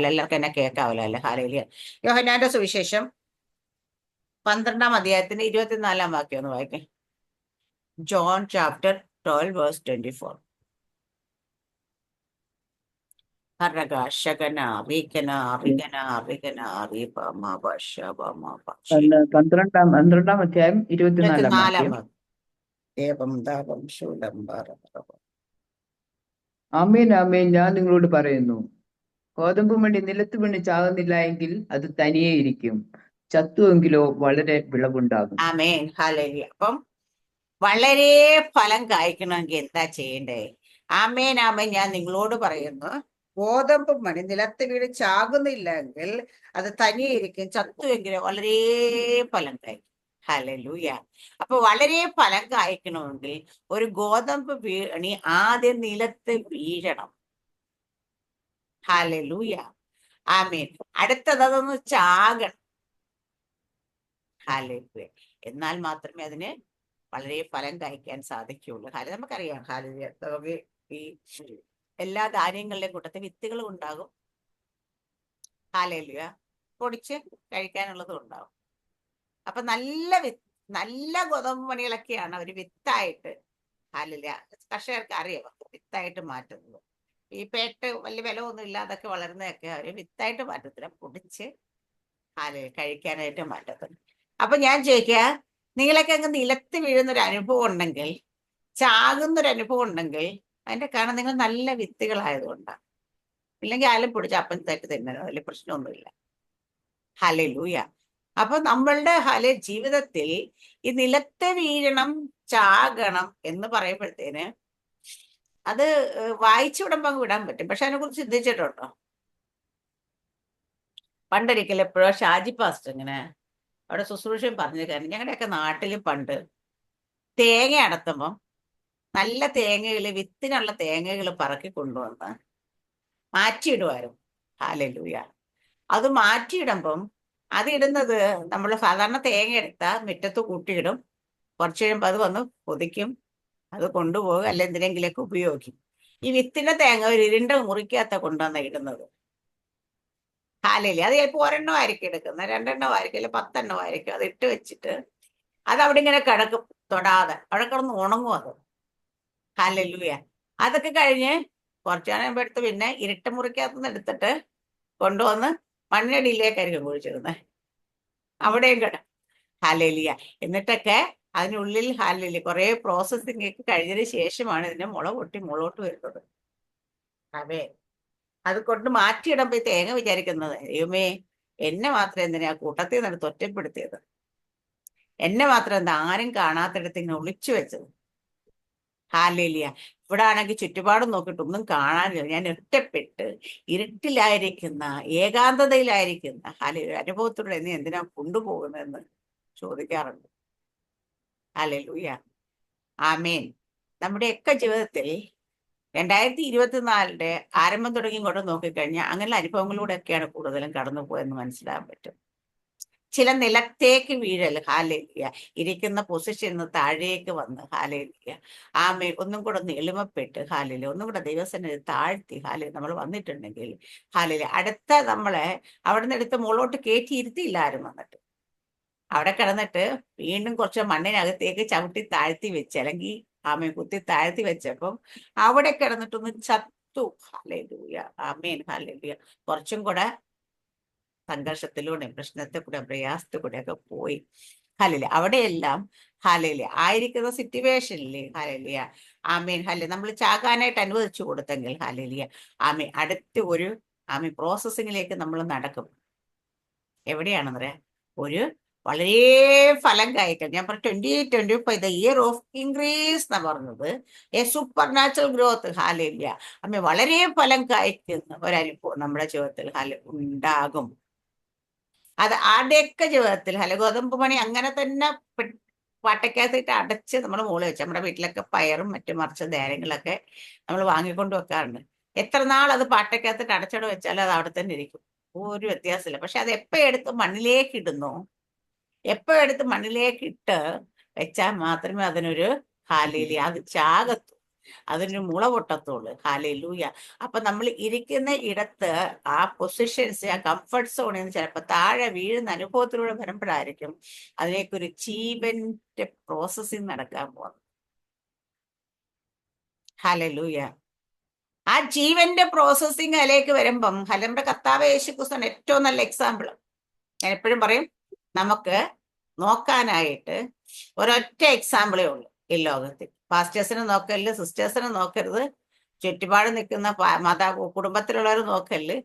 എല്ലാവർക്കും എന്നെ കേൾക്കാവല്ലോ അല്ലേ? ഹാലേലിയ. യോഹന്നാന്റെ സുവിശേഷം 12-ാം അധ്യായത്തിന് 24-ാം വാക്യം ഒന്ന് വായിക്കേ. John chapter 12 verse 24. പന്ത്രണ്ടാം അധ്യായം 24-ാം 24-ാം വാക്യം. വാക്യം. ദേവം ദാപം ശൂലം ബാറബറബ. ആമേൻ ആമേൻ, ഞാൻ നിങ്ങളോട് പറയുന്നു, ഗോതമ്പ് മണി നിലത്ത് വീണ് ചാകുന്നില്ല എങ്കിൽ അത് തനിയെ ഇരിക്കും, ചത്തുവെങ്കിലോ വളരെ വിളവുണ്ടാകും. ആമേൻ, ഹല്ലേലൂയ. അപ്പം വളരെ ഫലം കായ്ക്കണമെങ്കിൽ എന്താ ചെയ്യണ്ടേ? ആമേൻ ആമേൻ, ഞാൻ നിങ്ങളോട് പറയുന്നു, ഗോതമ്പ് മണി നിലത്ത് വീണ് ചാകുന്നില്ലെങ്കിൽ അത് തനിയെ ഇരിക്കും, ചത്തുവെങ്കിലും വളരെ ഫലം കായ്ക്കും. ഹല്ലേലൂയ. അപ്പൊ വളരെ ഫലം കായ്ക്കണമെങ്കിൽ ഒരു ഗോതമ്പ് മണി ആദ്യം നിലത്ത് വീഴണം. ഹല്ലേലൂയ. ആമേൻ. അടുത്തത് അതൊന്ന് ചാകണം. ഹല്ലേലൂയ. എന്നാൽ മാത്രമേ അതിന് വളരെ ഫലം കായ്ക്കാൻ സാധിക്കുകയുള്ളൂ. നമുക്കറിയാം നമുക്ക് ഈ എല്ലാ ധാന്യങ്ങളുടെയും കൂട്ടത്തിൽ വിത്തുകളും ഉണ്ടാകും. ഹല്ലേലൂയ. പൊടിച്ച് കഴിക്കാനുള്ളതും ഉണ്ടാവും. അപ്പൊ നല്ല ഗോതമ്പ് മണികളൊക്കെയാണ് ഒരു വിത്തായിട്ട് ഹല്ലേലൂയ കർഷകർക്ക് അറിയാം വിത്തായിട്ട് മാറ്റുന്നത്. ഈ പേട്ട് വലിയ വില ഒന്നും ഇല്ലാതൊക്കെ വളരുന്നതൊക്കെ അവര് വിത്തായിട്ട് മാറ്റത്തില്ല, പൊടിച്ച് കഴിക്കാനായിട്ട് മാറ്റത്തുള്ളൂ. അപ്പൊ ഞാൻ ചോദിക്കുക, നിങ്ങളൊക്കെ അങ്ങ് നിലത്ത് വീഴുന്നൊരു അനുഭവം ഉണ്ടെങ്കിൽ, ചാകുന്നൊരു അനുഭവം ഉണ്ടെങ്കിൽ, അതിന്റെ കാരണം നിങ്ങൾ നല്ല വിത്തുകളായതുകൊണ്ടാണ്. ഇല്ലെങ്കിൽ ആലും പൊടിച്ച് അപ്പം തട്ട് തിന്നണോ, വലിയ പ്രശ്നമൊന്നുമില്ല. ഹല്ലേലൂയ. അപ്പൊ നമ്മളുടെ ജീവിതത്തിൽ ഈ നിലത്ത് വീഴണം, ചാകണം എന്ന് പറയുമ്പോഴത്തേന് അത് വായിച്ചു വിടുമ്പോ അങ്ങ് വിടാൻ പറ്റും. പക്ഷെ അതിനെ കുറിച്ച് ചിന്തിച്ചിട്ടുണ്ടോ? പണ്ടൊരിക്കലും എപ്പോഴോ ഷാജി പാസ്റ്റർ ഇങ്ങനെ അവിടെ ശുശ്രൂഷയും പറഞ്ഞു കാരണം, ഞങ്ങളുടെയൊക്കെ നാട്ടിൽ പണ്ട് തേങ്ങ അടത്തുമ്പം നല്ല തേങ്ങകൾ, വിത്തിനുള്ള തേങ്ങകൾ പറക്കി കൊണ്ടുവന്ന് മാറ്റിയിടുമായിരുന്നു. ഹല്ലേലൂയ. അത് മാറ്റിയിടുമ്പം അതിടുന്നത് നമ്മൾ സാധാരണ തേങ്ങ എടുത്താൽ മുറ്റത്ത് കൂട്ടിയിടും, കുറച്ച് കഴിയുമ്പോൾ അത് വന്ന് കൊതിക്കും, അത് കൊണ്ടുപോകും, അല്ല എന്തിനെങ്കിലൊക്കെ ഉപയോഗിക്കും. ഈ വിത്തിന്റെ തേങ്ങ ഒരു ഇരുണ്ട മുറിക്കകത്ത കൊണ്ടുവന്ന് ഇടുന്നത്. ഹല്ലേലൂയ. അത് ചിലപ്പോൾ ഒരെണ്ണം ആയിരിക്കും എടുക്കുന്നത്, 2 എണ്ണം ആയിരിക്കും, അല്ലെ 10 എണ്ണം ആയിരിക്കും. അത് ഇട്ട് വെച്ചിട്ട് അത് അവിടെ ഇങ്ങനെ കിടക്കും, തൊടാതെ അവിടെ കിടന്ന് ഉണങ്ങും അത്. ഹല്ലേലൂയ. അതൊക്കെ കഴിഞ്ഞ് കുറച്ചു നേരം എടുത്ത് പിന്നെ ഇരുട്ട മുറിക്കകത്തുനിന്ന് എടുത്തിട്ട് കൊണ്ടുവന്ന് മണ്ണിനടിയിലേക്കായിരിക്കും കുഴിച്ചിടുന്നത്. അവിടെയും കിടക്കും. ഹല്ലേലൂയ. എന്നിട്ടൊക്കെ അതിനുള്ളിൽ ഹല്ലേലൂയ കുറെ പ്രോസസ്സിംഗ് ഒക്കെ കഴിഞ്ഞതിന് ശേഷമാണ് ഇതിന്റെ മുള പൊട്ടി മുളോട്ട് വരുന്നത്. അതെ, അത് കൊണ്ട് മാറ്റിയിടുമ്പോ ഈ തേങ്ങ വിചാരിക്കുന്നത്, ദൈവമേ, എന്നെ മാത്രം എന്തിനാ കൂട്ടത്തിൽ നിന്ന് ഒറ്റപ്പെടുത്തിയത്, എന്നെ മാത്രം എന്താ ആരും കാണാത്തിടത്ത് ഇങ്ങനെ ഒളിച്ചു വെച്ചത്. ഹല്ലേലൂയ. ഇവിടെ ആണെങ്കിൽ ചുറ്റുപാടും നോക്കിയിട്ട് ഒന്നും കാണാനില്ല, ഞാൻ ഒറ്റപ്പെട്ട് ഇരുട്ടിലായിരിക്കുന്ന, ഏകാന്തതയിലായിരിക്കുന്ന ഹല്ലേലൂയ അനുഭവത്തിലൂടെ നീ എന്തിനാ കൊണ്ടുപോകുന്നതെന്ന് ചോദിക്കാറുണ്ട്. ഹല്ലേലൂയ. ആമേൻ. നമ്മുടെയൊക്കെ ജീവിതത്തിൽ 2024 ആരംഭം തുടങ്ങി ഇങ്ങോട്ട് നോക്കിക്കഴിഞ്ഞാൽ അങ്ങനെയുള്ള അനുഭവങ്ങളിലൂടെയൊക്കെയാണ് കൂടുതലും കടന്നു പോയെന്ന് മനസ്സിലാക്കാൻ പറ്റും. ചില നിലത്തേക്ക് വീഴൽ, ഹല്ലേലൂയ, ഇരിക്കുന്ന പൊസിഷനിൽ നിന്ന് താഴേക്ക് വന്ന്, ഹല്ലേലൂയ, ആമേൻ, ഒന്നും കൂടെ ഒന്ന് എളിമപ്പെട്ട്, ഹല്ലേലൂയ, ഒന്നും കൂടെ ദൈവസന്നിധി താഴ്ത്തി, ഹല്ലേലൂയ, നമ്മൾ വന്നിട്ടുണ്ടെങ്കിൽ, ഹല്ലേലൂയ, അടുത്ത നമ്മളെ അവിടെ നിന്ന് എടുത്ത് മുകളോട്ട് കയറ്റി ഇരുത്തിയില്ലാരും വന്നിട്ട് അവിടെ കിടന്നിട്ട് വീണ്ടും കുറച്ച് മണ്ണിനകത്തേക്ക് ചവിട്ടി താഴ്ത്തി വെച്ച്, അല്ലെങ്കിൽ ആമേൻ കുത്തി താഴ്ത്തി വെച്ചപ്പം അവിടെ കിടന്നിട്ടൊന്ന് ചത്തു. ഹല്ലേലൂയ. ആമേൻ. ഹല്ലേലൂയ. കുറച്ചും കൂടെ സംഘർഷത്തിലൂടെ, പ്രശ്നത്തെ കൂടെ, പ്രയാസത്തിൽ കൂടെ ഒക്കെ പോയി. ഹല്ലേലൂയ. അവിടെയെല്ലാം ഹല്ലേലൂയ ആയിരിക്കുന്ന സിറ്റുവേഷനിൽ ഹല്ലേലൂയ ആമേൻ ഹല്ലേലൂയ നമ്മൾ ചാകാനായിട്ട് അനുവദിച്ചു കൊടുത്തെങ്കിൽ ഹല്ലേലൂയ ആമേൻ അടുത്ത ഒരു ആമേൻ പ്രോസസ്സിങ്ങിലേക്ക് നമ്മൾ നടക്കും. എവിടെയാണെന്നറിയാം, ഒരു വളരെ ഫലം കായ്ക്കാൻ. ഞാൻ പറഞ്ഞു 2025 ദ ഇയർ ഓഫ് ഇൻക്രീസ് എന്നാ പറഞ്ഞത്, A super natural growth. Hallelujah. അമ്മ വളരെ ഫലം കായ്ക്കുന്ന ഒരനുഭവം നമ്മുടെ ജീവിതത്തിൽ ഉണ്ടാകും. അത് ആരുടെയൊക്കെ ജീവിതത്തിൽ ഗോതമ്പ് മണി അങ്ങനെ തന്നെ പാട്ടയ്ക്കകത്തിട്ട് അടച്ച് നമ്മൾ മുകളിൽ വെച്ച്, നമ്മുടെ വീട്ടിലൊക്കെ പയറും മറ്റും മറിച്ച ധാന്യങ്ങളൊക്കെ നമ്മൾ വാങ്ങിക്കൊണ്ട് വെക്കാറുണ്ട്. എത്ര നാൾ അത് പാട്ടയ്ക്കകത്തിട്ട് അടച്ചോടെ വെച്ചാലും അത് അവിടെ തന്നെ ഇരിക്കും, ഒരു വ്യത്യാസമില്ല. പക്ഷെ അത് എപ്പോ എടുത്ത് മണ്ണിലേക്ക് ഇടുന്നു, എപ്പോ എടുത്ത് മണ്ണിലേക്ക് ഇട്ട് വെച്ചാൽ മാത്രമേ അതിനൊരു ഹല്ലേലൂയ അത് ചാകത്തു. അതിനൊരു മുള പൊട്ടത്തുള്ളൂ. ഹല്ലേലൂയ. അപ്പൊ നമ്മൾ ഇരിക്കുന്ന ഇടത്ത് ആ പൊസിഷൻസ്, ആ കംഫർട്ട് സോണിൽ നിന്ന് ചിലപ്പോൾ താഴെ വീഴുന്ന അനുഭവത്തിലൂടെ വരുമ്പോഴായിരിക്കും അതിലേക്കൊരു ജീവന്റെ പ്രോസസ്സിങ് നടക്കാൻ പോകുന്നത്. ഹല്ലേലൂയ. ആ ജീവന്റെ പ്രോസസ്സിങ് അതിലേക്ക് വരുമ്പം നമ്മുടെ കർത്താവ് യേശുക്രിസ്തുവാണ് ഏറ്റവും നല്ല എക്സാമ്പിൾ. ഞാൻ എപ്പോഴും പറയും, നമുക്ക് നോക്കാനായിട്ട് ഒരൊറ്റ എക്സാമ്പിളേ ഉള്ളൂ ഈ ലോകത്തിൽ. പാസ്റ്റേഴ്സിനെ നോക്കരുത്, സിസ്റ്റേഴ്സിനെ നോക്കരുത്, ചുറ്റുപാട് നിൽക്കുന്ന കുടുംബത്തിലുള്ളവർ നോക്കരുത്,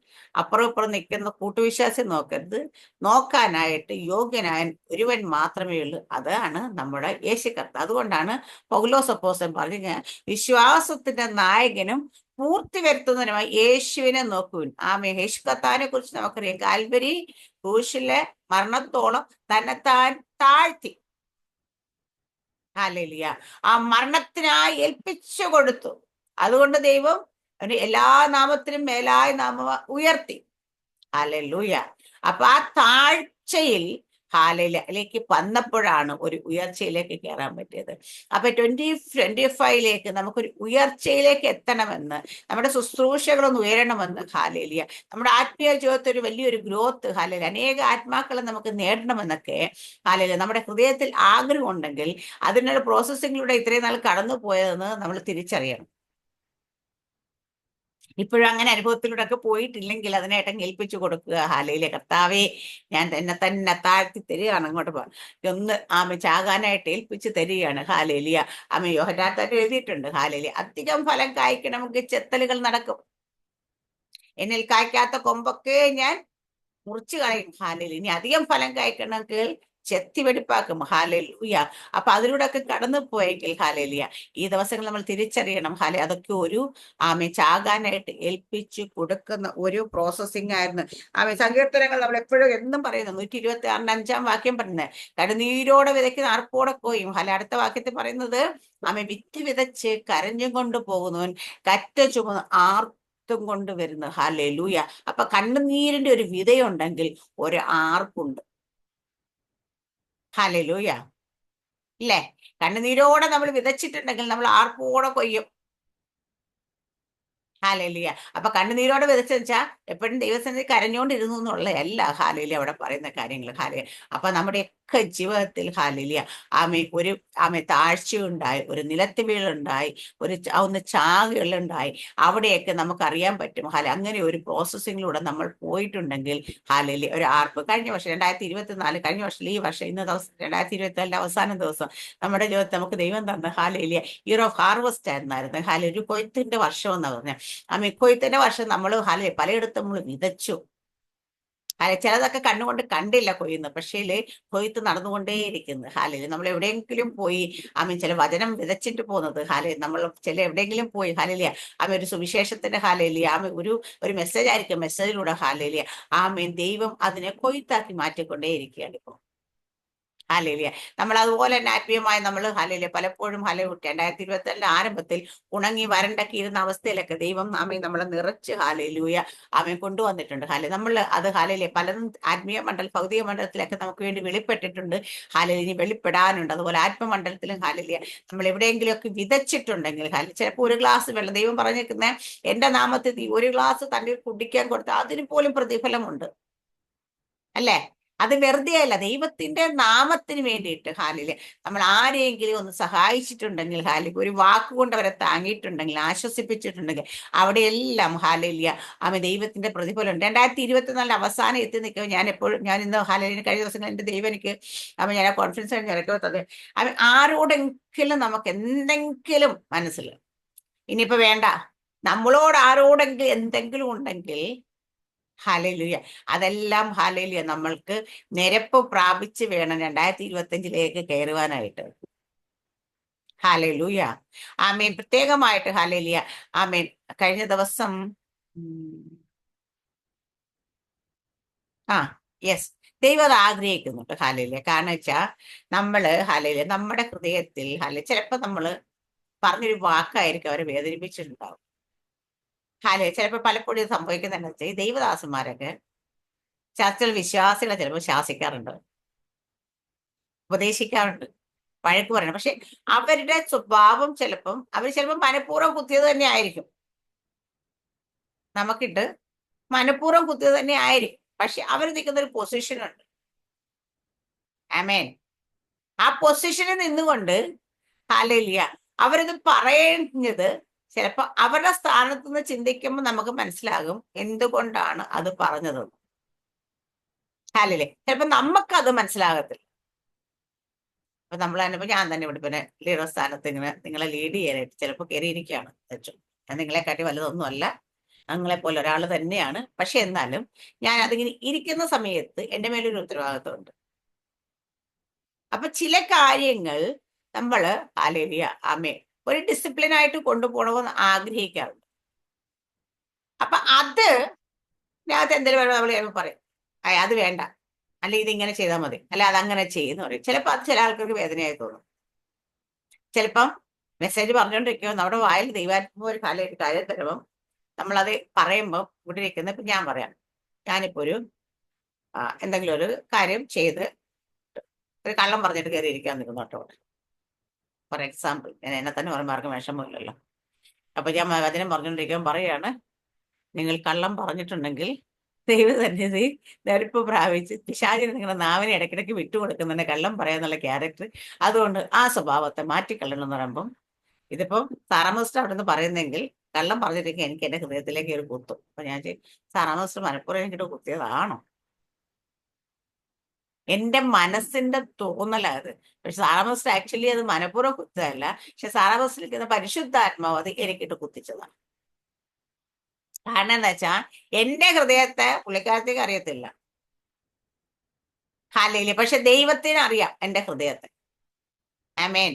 അപ്പുറം ഇപ്പുറം നിൽക്കുന്ന കൂട്ടുവിശ്വാസി നോക്കരുത്. നോക്കാനായിട്ട് യോഗ്യനായ ഒരുവൻ മാത്രമേ ഉള്ളൂ, അതാണ് നമ്മുടെ യേശു കർത്താവ്. അതുകൊണ്ടാണ് പൗലോസ് അപ്പോസ്തലൻ പറഞ്ഞ വിശ്വാസത്തിന്റെ നായകനും പൂർത്തി വരുത്തുന്നതിനുമായി യേശുവിനെ നോക്കുവിൻ. യേശു കർത്താവിനെ കുറിച്ച് നമുക്കറിയാം. കാൽവരി ക്രൂശിലെ മരണത്തോളം തന്നെത്താൻ താഴ്ത്തി. ഹല്ലേലൂയ. ആ മരണത്തിനായി ഏൽപ്പിച്ചു കൊടുത്തു. അതുകൊണ്ട് ദൈവം അവന് എല്ലാ നാമത്തിനും മേലായ നാമം ഉയർത്തി. ഹല്ലേലൂയ. അപ്പൊ ആ താഴ്ചയിൽ ഹാലയിലേക്ക് വന്നപ്പോഴാണ് ഒരു ഉയർച്ചയിലേക്ക് കയറാൻ പറ്റിയത്. അപ്പൊ 2025 നമുക്കൊരു ഉയർച്ചയിലേക്ക് എത്തണമെന്ന്, നമ്മുടെ ശുശ്രൂഷകളൊന്ന് ഉയരണമെന്ന്, ഹാലേലിയ, നമ്മുടെ ആത്മീയ ജീവിതത്തിൽ ഒരു വലിയൊരു ഗ്രോത്ത്, ഹാലേലിയ, അനേക ആത്മാക്കളെ നമുക്ക് നേടണമെന്നൊക്കെ ഹാലേലിയ നമ്മുടെ ഹൃദയത്തിൽ ആഗ്രഹം ഉണ്ടെങ്കിൽ അതിനുള്ള പ്രോസസ്സിങ്ങിലൂടെ ഇത്രയും നാൾ കടന്നു പോയതെന്ന് നമ്മൾ തിരിച്ചറിയണം. ഇപ്പോഴും അങ്ങനെ അനുഭവത്തിലൂടെ ഒക്കെ പോയിട്ടില്ലെങ്കിൽ അതിനായിട്ട് ഏൽപ്പിച്ചു കൊടുക്കുക. ഹാലയിലെ കർത്താവേ, ഞാൻ തന്നെ താഴ്ത്തി തരികയാണ്, അങ്ങോട്ട് ഒന്ന് ചാകാനായിട്ട് ഏൽപ്പിച്ച് തരികയാണ്. ഹാലേലിയ. യോഹന്നാൻ തന്നെ എഴുതിയിട്ടുണ്ട്, ഹാലേലിയ, അധികം ഫലം കായ്ക്കണമെങ്കിൽ ചെത്തലുകൾ നടക്കും, എന്നിൽ കായ്ക്കാത്ത കൊമ്പൊക്കെ ഞാൻ മുറിച്ചു കളയും. ഹാലേലി. ഇനി അധികം ഫലം കായ്ക്കണമെങ്കിൽ ചെത്തി വെടിപ്പാക്കും. ഹാലേലൂയ. അപ്പൊ അതിലൂടെ ഒക്കെ കടന്നു പോയെങ്കിൽ ഹാലേലിയ, ഈ ദിവസങ്ങൾ നമ്മൾ തിരിച്ചറിയണം. അതൊക്കെ ഒരു ചാകാനായിട്ട് ഏൽപ്പിച്ചു കൊടുക്കുന്ന ഒരു പ്രോസസ്സിംഗ് ആയിരുന്നു. സങ്കീർത്തനങ്ങൾ നമ്മൾ എപ്പോഴും എന്നും പറയുന്നു, 126 5 വാക്യം പറയുന്നത്, കടുനീരോടെ വിതയ്ക്കുന്ന ആർപ്പോടെ പോയും. അടുത്ത വാക്യത്തിൽ പറയുന്നത്, വിത്ത് വിതച്ച് കരഞ്ഞും കൊണ്ട് പോകുന്നവൻ കറ്റ ചുമന്ന് കൊണ്ട് വരുന്നത്. ഹല്ലേലൂയ. അപ്പൊ കണ്ണുനീരിന്റെ ഒരു വിതയുണ്ടെങ്കിൽ ഒരു ആർപ്പുണ്ട്. ഹല്ലേലൂയ. ഇല്ലേ? കണ്ണുനീരോടെ നമ്മൾ വിതച്ചിട്ടുണ്ടെങ്കിൽ നമ്മൾ ആർപ്പോടെ കൊയ്യും. ഹാലേലിയ. അപ്പൊ കണ്ണുനീരോടെ വിതച്ചെന്ന് വെച്ചാൽ എപ്പോഴും ദൈവസന്നിധി കരഞ്ഞോണ്ടിരുന്നു എന്നുള്ളതല്ല ഹാലേലിയ അവിടെ പറയുന്ന കാര്യങ്ങൾ. ഹാലേ. അപ്പൊ നമ്മുടെയൊക്കെ ജീവിതത്തിൽ ഹാലേലിയ ഒരു താഴ്ചയുണ്ടായി, ഒരു നിലത്ത് വീഴുണ്ടായി, ഒന്ന് ചാകുകളുണ്ടായി, അവിടെയൊക്കെ നമുക്കറിയാൻ പറ്റും. അങ്ങനെ ഒരു പ്രോസസ്സിങ്ങിലൂടെ നമ്മൾ പോയിട്ടുണ്ടെങ്കിൽ ഹാലേലിയ ഒരു ആർപ്പ്. കഴിഞ്ഞ വർഷം 2024, കഴിഞ്ഞ വർഷം ഈ വർഷം ഇന്ന ദിവസം 2024 അവസാന ദിവസം നമ്മുടെ ജീവിതത്തിൽ നമുക്ക് ദൈവം തന്ന ഹാലേലിയ ഇയർ ഓഫ് ഹാർവസ്റ്റ് ആയിരുന്നായിരുന്നു. ഒരു കൊയ്ത്തിന്റെ വർഷം എന്ന് പറഞ്ഞാൽ കൊയ്ത്തിന്റെ വർഷം നമ്മൾ പലയിടത്തും നമ്മൾ വിതച്ചു. ചിലതൊക്കെ കണ്ണുകൊണ്ട് കണ്ടില്ല കൊയ്യുന്നു, പക്ഷേ കൊയ്ത്ത് നടന്നുകൊണ്ടേയിരിക്കുന്നു. നമ്മൾ എവിടെയെങ്കിലും പോയി ചില വചനം വിതച്ചിട്ട് പോകുന്നത് നമ്മൾ എവിടെയെങ്കിലും പോയി ഒരു സുവിശേഷത്തിന്റെ ഒരു മെസ്സേജ് ആയിരിക്കും, മെസ്സേജിലൂടെ ദൈവം അതിനെ കൊയ്ത്താക്കി മാറ്റിക്കൊണ്ടേയിരിക്കുകയാണ് ഇപ്പോൾ. ഹാലേലിയ. നമ്മൾ അതുപോലെ തന്നെ ആത്മീയമായി നമ്മൾ പലപ്പോഴും 2024 ആരംഭത്തിൽ ഉണങ്ങി വരണ്ടൊക്കെ ഇരുന്ന അവസ്ഥയിലൊക്കെ ദൈവം നമ്മളെ നിറച്ച് കൊണ്ടുവന്നിട്ടുണ്ട്. നമ്മൾ അത് പലതും ആത്മീയ ഭൗതിക മണ്ഡലത്തിലൊക്കെ നമുക്ക് വേണ്ടി വെളിപ്പെട്ടിട്ടുണ്ട്. ഇനി വെളിപ്പെടാനുണ്ട്. അതുപോലെ ആത്മമണ്ഡലത്തിലും നമ്മൾ എവിടെയെങ്കിലും ഒക്കെ വിതച്ചിട്ടുണ്ടെങ്കിൽ ചിലപ്പോൾ ഒരു ഗ്ലാസ് വെള്ളം ദൈവം പറഞ്ഞേക്കുന്ന എന്റെ നാമത്തിൽ ഒരു ഗ്ലാസ് തണ്ണീർ കുടിക്കാൻ കൊടുത്താൽ അതിന് പോലും പ്രതിഫലമുണ്ട്, അല്ലേ? അത് വെറുതെ അല്ല, ദൈവത്തിന്റെ നാമത്തിന് വേണ്ടിയിട്ട് നമ്മൾ ആരെയെങ്കിലും ഒന്ന് സഹായിച്ചിട്ടുണ്ടെങ്കിൽ ഒരു വാക്കുകൊണ്ട് അവരെ താങ്ങിയിട്ടുണ്ടെങ്കിൽ, ആശ്വസിപ്പിച്ചിട്ടുണ്ടെങ്കിൽ, അവിടെയെല്ലാം ദൈവത്തിന്റെ പ്രതിഫലം ഉണ്ട്. 2024 അവസാനം എത്തി നിൽക്കുമ്പോൾ ഞാൻ ഇന്ന് കഴിഞ്ഞ ദിവസം എന്റെ ദൈവം എനിക്ക് ഞാൻ ആ കോൺഫറൻസ് കഴിഞ്ഞ് ഇറക്കുന്നത് ആരോടെങ്കിലും നമുക്ക് എന്തെങ്കിലും മനസ്സിൽ ഇനിയിപ്പോ വേണ്ട, നമ്മളോട് ആരോടെങ്കിലും എന്തെങ്കിലും ഉണ്ടെങ്കിൽ ഹാലേലൂയ, അതെല്ലാം ഹാലേലൂയ നമ്മൾക്ക് നിരപ്പ് പ്രാപിച്ച് വേണം 2025 കയറുവാനായിട്ട്. ഹാലേലൂയ. പ്രത്യേകമായിട്ട് ഹാലേലൂയ. കഴിഞ്ഞ ദിവസം യെസ്, ദൈവം അത് ആഗ്രഹിക്കുന്നുണ്ട്. ഹാലേലൂയ. കാരണം വെച്ചാൽ നമ്മള് നമ്മുടെ ഹൃദയത്തിൽ ചിലപ്പോ നമ്മള് പറഞ്ഞൊരു വാക്കായിരിക്കും അവരെ വേദനിപ്പിച്ചിട്ടുണ്ടാവും. ചിലപ്പോൾ പലപ്പോഴും സംഭവിക്കുന്നതെന്ന് വെച്ചാൽ ഈ ദൈവദാസന്മാരൊക്കെ ചർച്ചിൽ വിശ്വാസികളെ ചിലപ്പോൾ ശാസിക്കാറുണ്ട്, ഉപദേശിക്കാറുണ്ട്. വഴക്ക് പറയണം. പക്ഷെ അവരുടെ സ്വഭാവം അവർ ചിലപ്പം മനഃപൂർവ്വം കുത്തിയത് തന്നെ ആയിരിക്കും. നമുക്കിട്ട് മനഃപൂർവ്വം കുത്തിയത് തന്നെ ആയിരിക്കും. പക്ഷെ അവർ നിൽക്കുന്ന ഒരു പൊസിഷൻ ഉണ്ട്. ആമേൻ. ആ പൊസിഷനിൽ നിന്നുകൊണ്ട് ഹല്ലേലൂയ അവരത് പറയുന്നത് ചിലപ്പോ അവരുടെ സ്ഥാനത്ത് നിന്ന് ചിന്തിക്കുമ്പോൾ നമുക്ക് മനസ്സിലാകും എന്തുകൊണ്ടാണ് അത് പറഞ്ഞത്. ഹല്ലേലൂയ. ചിലപ്പോ നമുക്കത് മനസ്സിലാകത്തില്ല. അപ്പൊ നമ്മൾ തന്നെ ഞാൻ തന്നെ ഇവിടെ പിന്നെ ലീഡർ സ്ഥാനത്ത് ഇങ്ങനെ നിങ്ങളെ ലീഡ് ചെയ്യാനായിട്ട് ചിലപ്പോൾ കയറിയിരിക്കുകയാണ് വെച്ചു. ഞാൻ നിങ്ങളെക്കാട്ടി വലുതൊന്നും അല്ല, നിങ്ങളെ പോലെ ഒരാൾ തന്നെയാണ്. പക്ഷെ എന്നാലും ഞാൻ അതിങ്ങനെ ഇരിക്കുന്ന സമയത്ത് എൻ്റെ മേലൊരു ഉത്തരവാദിത്വമുണ്ട്. അപ്പൊ ചില കാര്യങ്ങൾ നമ്മള് ഹല്ലേലൂയ ആമേൻ ഒരു ഡിസിപ്ലിൻ ആയിട്ട് കൊണ്ടുപോകണമെന്ന് ആഗ്രഹിക്കാറുണ്ട്. അപ്പൊ അത് ഇതിനകത്ത് എന്തെങ്കിലും നമ്മൾ ചിലപ്പോൾ പറയും അത് വേണ്ട, അല്ലെ ഇതിങ്ങനെ ചെയ്താൽ മതി, അല്ലെ അതങ്ങനെ ചെയ്യുന്ന പറയും. ചിലപ്പോൾ അത് ചില ആൾക്കാർക്ക് വേദനയായി തോന്നും. ചിലപ്പം മെസ്സേജ് പറഞ്ഞുകൊണ്ടിരിക്കുമ്പോൾ നമ്മുടെ വായിൽ ദൈവാത്മ ഒരു കാര്യം തരുമ്പം നമ്മളത് പറയുമ്പോൾ ഇവിടെ ഇരിക്കുന്ന ഇപ്പം ഞാൻ പറയാം, ഞാനിപ്പോ ഒരു എന്തെങ്കിലും ഒരു കാര്യം ചെയ്ത് ഒരു കള്ളം പറഞ്ഞിട്ട് കയറി ഇരിക്കാൻ നിൽക്കുന്നു കേട്ടോ. ഫോർ എക്സാമ്പിൾ, ഞാൻ എന്നെ തന്നെ പറയുമ്പോൾ ആർക്കും വിഷമമില്ലല്ലോ. അപ്പൊ ഞാൻ വചനം പറഞ്ഞുകൊണ്ടിരിക്കുമ്പോൾ പറയാണ്, നിങ്ങൾ കള്ളം പറഞ്ഞിട്ടുണ്ടെങ്കിൽ ദൈവം തന്നെ നെരുപ്പ് പ്രാപിച്ച് പിശാചിന് നിങ്ങളുടെ നാവിനെ ഇടയ്ക്കിടയ്ക്ക് വിട്ടുകൊടുക്കുന്നുണ്ട് കള്ളം പറയാന്നുള്ള ക്യാരക്ടർ. അതുകൊണ്ട് ആ സ്വഭാവത്തെ മാറ്റിക്കളയണം എന്ന് പറയുമ്പം ഇതിപ്പം സാറാമോസ്റ്റർ അവിടെ നിന്ന് പറയുന്നെങ്കിൽ കള്ളം പറഞ്ഞിട്ടെങ്കിൽ എനിക്ക് എൻ്റെ ഹൃദയത്തിലേക്ക് ഒരു കുത്തും. അപ്പൊ ഞാൻ സാറാമോസ്റ്റർ മനഃപൂർവ്വം എനിക്കിട്ട് കുത്തിയതാണോ? എന്റെ മനസ്സിന്റെ തോന്നലത്. പക്ഷെ സാറാമോസ്റ്റർ ആക്ച്വലി അത് മനഃപൂർവ്വം കുത്തതല്ല. പക്ഷെ സാറാമോസ്റ്ററിൽ പരിശുദ്ധാത്മാവ് അത് എനിക്കിട്ട് കുത്തിച്ചതാണ്. കാരണം എന്താ വെച്ചാ എന്റെ ഹൃദയത്തെ പുള്ളിക്കാരത്തേക്ക് അറിയത്തില്ല. ഹല്ലേലൂയ. പക്ഷെ ദൈവത്തിന് അറിയാം എന്റെ ഹൃദയത്തെ. ആമേൻ.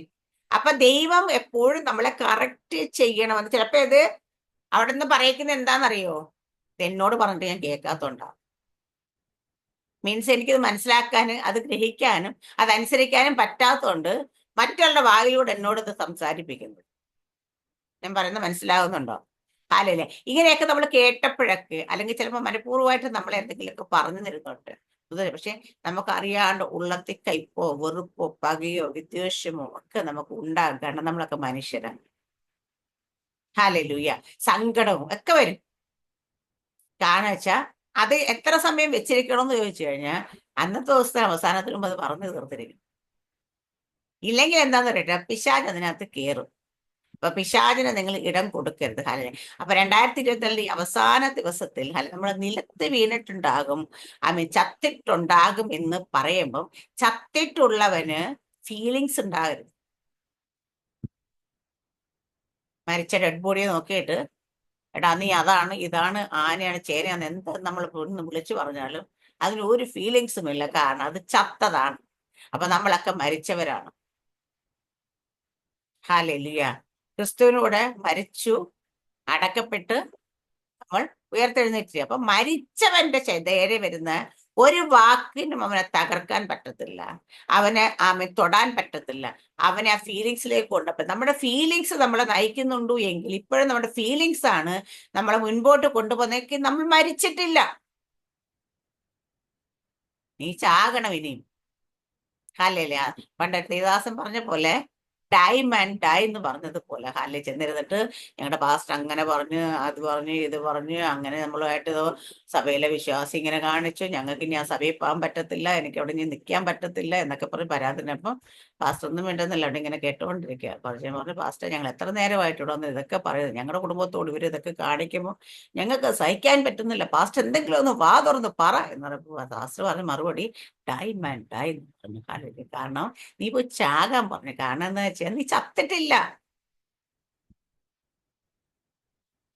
അപ്പൊ ദൈവം എപ്പോഴും നമ്മളെ കറക്റ്റ് ചെയ്യണമെന്ന്. ചിലപ്പോ ഇത് അവിടെ നിന്ന് പറയിക്കുന്നത് എന്താണെന്നറിയോ? എന്നോട് പറഞ്ഞിട്ട് ഞാൻ കേൾക്കാത്തോണ്ടാ. മീൻസ് എനിക്കിത് മനസ്സിലാക്കാനും അത് ഗ്രഹിക്കാനും അതനുസരിക്കാനും പറ്റാത്തതുകൊണ്ട് മറ്റുള്ള വായിലൂടെ എന്നോട് ഇത് സംസാരിപ്പിക്കുന്നു. ഞാൻ പറയുന്നത് മനസ്സിലാകുന്നുണ്ടോ? ഹല്ലേലൂയ. ഇങ്ങനെയൊക്കെ നമ്മൾ കേട്ടപ്പോഴൊക്കെ അല്ലെങ്കിൽ ചിലപ്പോൾ മനഃപൂർവ്വമായിട്ട് നമ്മൾ എന്തെങ്കിലുമൊക്കെ പറഞ്ഞു തരുന്നുണ്ട്. പക്ഷെ നമുക്കറിയാണ്ട് ഉള്ളത്തിൽ കയ്പോ വെറുപ്പോ പകയോ വിദ്വേഷമോ ഒക്കെ നമുക്ക് ഉണ്ടാകും. കാരണം നമ്മളൊക്കെ മനുഷ്യരാണ്. ഹല്ലേലൂയ. സങ്കടവും ഒക്കെ വരും. കാരണം വെച്ചാൽ അത് എത്ര സമയം വെച്ചിരിക്കണമെന്ന് ചോദിച്ചു കഴിഞ്ഞാൽ അന്നത്തെ ദിവസത്തെ അവസാനത്തിന് മുമ്പ് അത് പറഞ്ഞു തീർത്തിരിക്കും. ഇല്ലെങ്കിൽ എന്താന്ന് പറയട്ടെ, പിശാച് അതിനകത്ത് കയറും. അപ്പൊ പിശാചിന് നിങ്ങൾ ഇടം കൊടുക്കരുത്. ഹല്ലേലൂയ. അപ്പൊ 2024 അവസാന ദിവസത്തിൽ നമ്മൾ നിലത്ത് വീണിട്ടുണ്ടാകും, ചത്തിട്ടുണ്ടാകും എന്ന് പറയുമ്പം ചത്തിട്ടുള്ളവന് ഫീലിങ്സ് ഉണ്ടാകരുത്. മരിച്ച ഡെഡ് ബോഡിയെ നോക്കിയിട്ട് എടാ നീ അതാണ് ഇതാണ് ആനയാണ് ചേനയാണ് എന്ത് നമ്മൾ വിളിച്ചു പറഞ്ഞാലും അതിന് ഒരു ഫീലിങ്സും ഇല്ല. കാരണം അത് ചത്തതാണ്. അപ്പൊ നമ്മളൊക്കെ മരിച്ചവരാണ്. ഹല്ലേലൂയ. ക്രിസ്തുവിനൂടെ മരിച്ചു അടക്കപ്പെട്ട് നമ്മൾ ഉയർത്തെഴുന്നേറ്റ്. അപ്പൊ മരിച്ചവന്റെ നേരെ വരുന്ന ഒരു വാക്കിനും അവനെ തകർക്കാൻ പറ്റത്തില്ല, അവനെ തൊടാൻ പറ്റത്തില്ല, അവനെ ആ ഫീലിങ്സിലേക്ക് കൊണ്ടുപോയി. നമ്മുടെ ഫീലിങ്സ് നമ്മളെ നയിക്കുന്നുണ്ടോ എങ്കിൽ ഇപ്പോഴും നമ്മുടെ ഫീലിങ്സ് ആണ് നമ്മളെ മുൻപോട്ട് കൊണ്ടുപോകുന്നെങ്കിൽ നമ്മൾ മരിച്ചിട്ടില്ല. നീ ചാകണം ഇനിയും. ഹല്ലേലൂയ. പണ്ട് ദേവദാസൻ പറഞ്ഞ പോലെ ഡൈ മാൻ ഡൈ എന്ന് പറഞ്ഞതുപോലെ ഹാലെ ചെന്നിരുന്നിട്ട് ഞങ്ങളുടെ പാസ്റ്റ് അങ്ങനെ പറഞ്ഞു അത് പറഞ്ഞു ഇത് പറഞ്ഞു അങ്ങനെ നമ്മളുമായിട്ട് സഭയിലെ വിശ്വാസി ഇങ്ങനെ കാണിച്ചു, ഞങ്ങൾക്ക് ഇനി ആ സഭയിൽ പോകാൻ പറ്റത്തില്ല, എനിക്ക് അവിടെ ഇനി നിൽക്കാൻ പറ്റത്തില്ല എന്നൊക്കെ പറഞ്ഞ് പരാതിനപ്പം പാസ്റ്റർ ഒന്നും വേണ്ടെന്നില്ല അവിടെ ഇങ്ങനെ കേട്ടുകൊണ്ടിരിക്കുക. കുറച്ച് പറഞ്ഞു പാസ്റ്റർ ഞങ്ങൾ എത്ര നേരമായിട്ടിവിടെ വന്ന് ഇതൊക്കെ പറയുന്നത്, ഞങ്ങളുടെ കുടുംബത്തോട് ഇവർ ഇതൊക്കെ കാണിക്കുമ്പോൾ ഞങ്ങൾക്ക് സഹിക്കാൻ പറ്റുന്നില്ല, പാസ്റ്റർ എന്തെങ്കിലും ഒന്ന് വാ തുറന്ന് പറ എന്ന് പറയുമ്പോൾ പാസ്റ്റർ പറഞ്ഞ മറുപടി ഡൈ മാൻ ഡൈ എന്ന് പറഞ്ഞു. ഹാലെ. കാരണം നീ പോയി ചാകാൻ പറഞ്ഞു. കാരണം എന്താ വെച്ചാൽ നീ ചത്തിട്ടില്ല.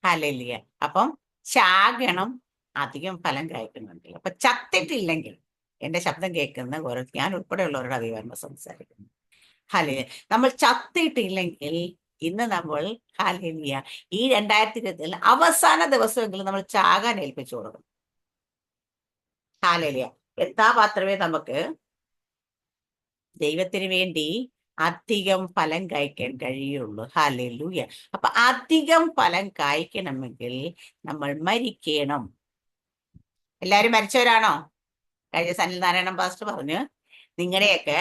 ഹല്ലേലൂയ. അപ്പം ചാകണം, അധികം ഫലം കായ്ക്കുന്നുണ്ടല്ലോ. അപ്പൊ ചത്തിട്ടില്ലെങ്കിൽ എന്റെ ശബ്ദം കേൾക്കുന്ന ഓരോ ഞാൻ ഉൾപ്പെടെയുള്ളവരുടെ അധികാരം സംസാരിക്കുന്നു. ഹല്ലേലൂയ. നമ്മൾ ചത്തിട്ടില്ലെങ്കിൽ ഇന്ന് നമ്മൾ ഹല്ലേലൂയ ഈ 2020 അവസാന ദിവസമെങ്കിലും നമ്മൾ ചാകാൻ ഏൽപ്പിച്ചു കൊടുക്കും. ഹല്ലേലൂയ. എന്താ മാത്രമേ നമുക്ക് ദൈവത്തിന് വേണ്ടി അധികം ഫലം കായ്ക്കാൻ കഴിയുള്ളൂ. ഹല്ലേലൂയ. അപ്പൊ അധികം ഫലം കായ്ക്കണമെങ്കിൽ നമ്മൾ മരിക്കണം. എല്ലാവരും മരിച്ചവരാണോ? കഴിഞ്ഞ സനിൽ നാരായണൻ പാസ്റ്റർ പറഞ്ഞു നിങ്ങളുടെയൊക്കെ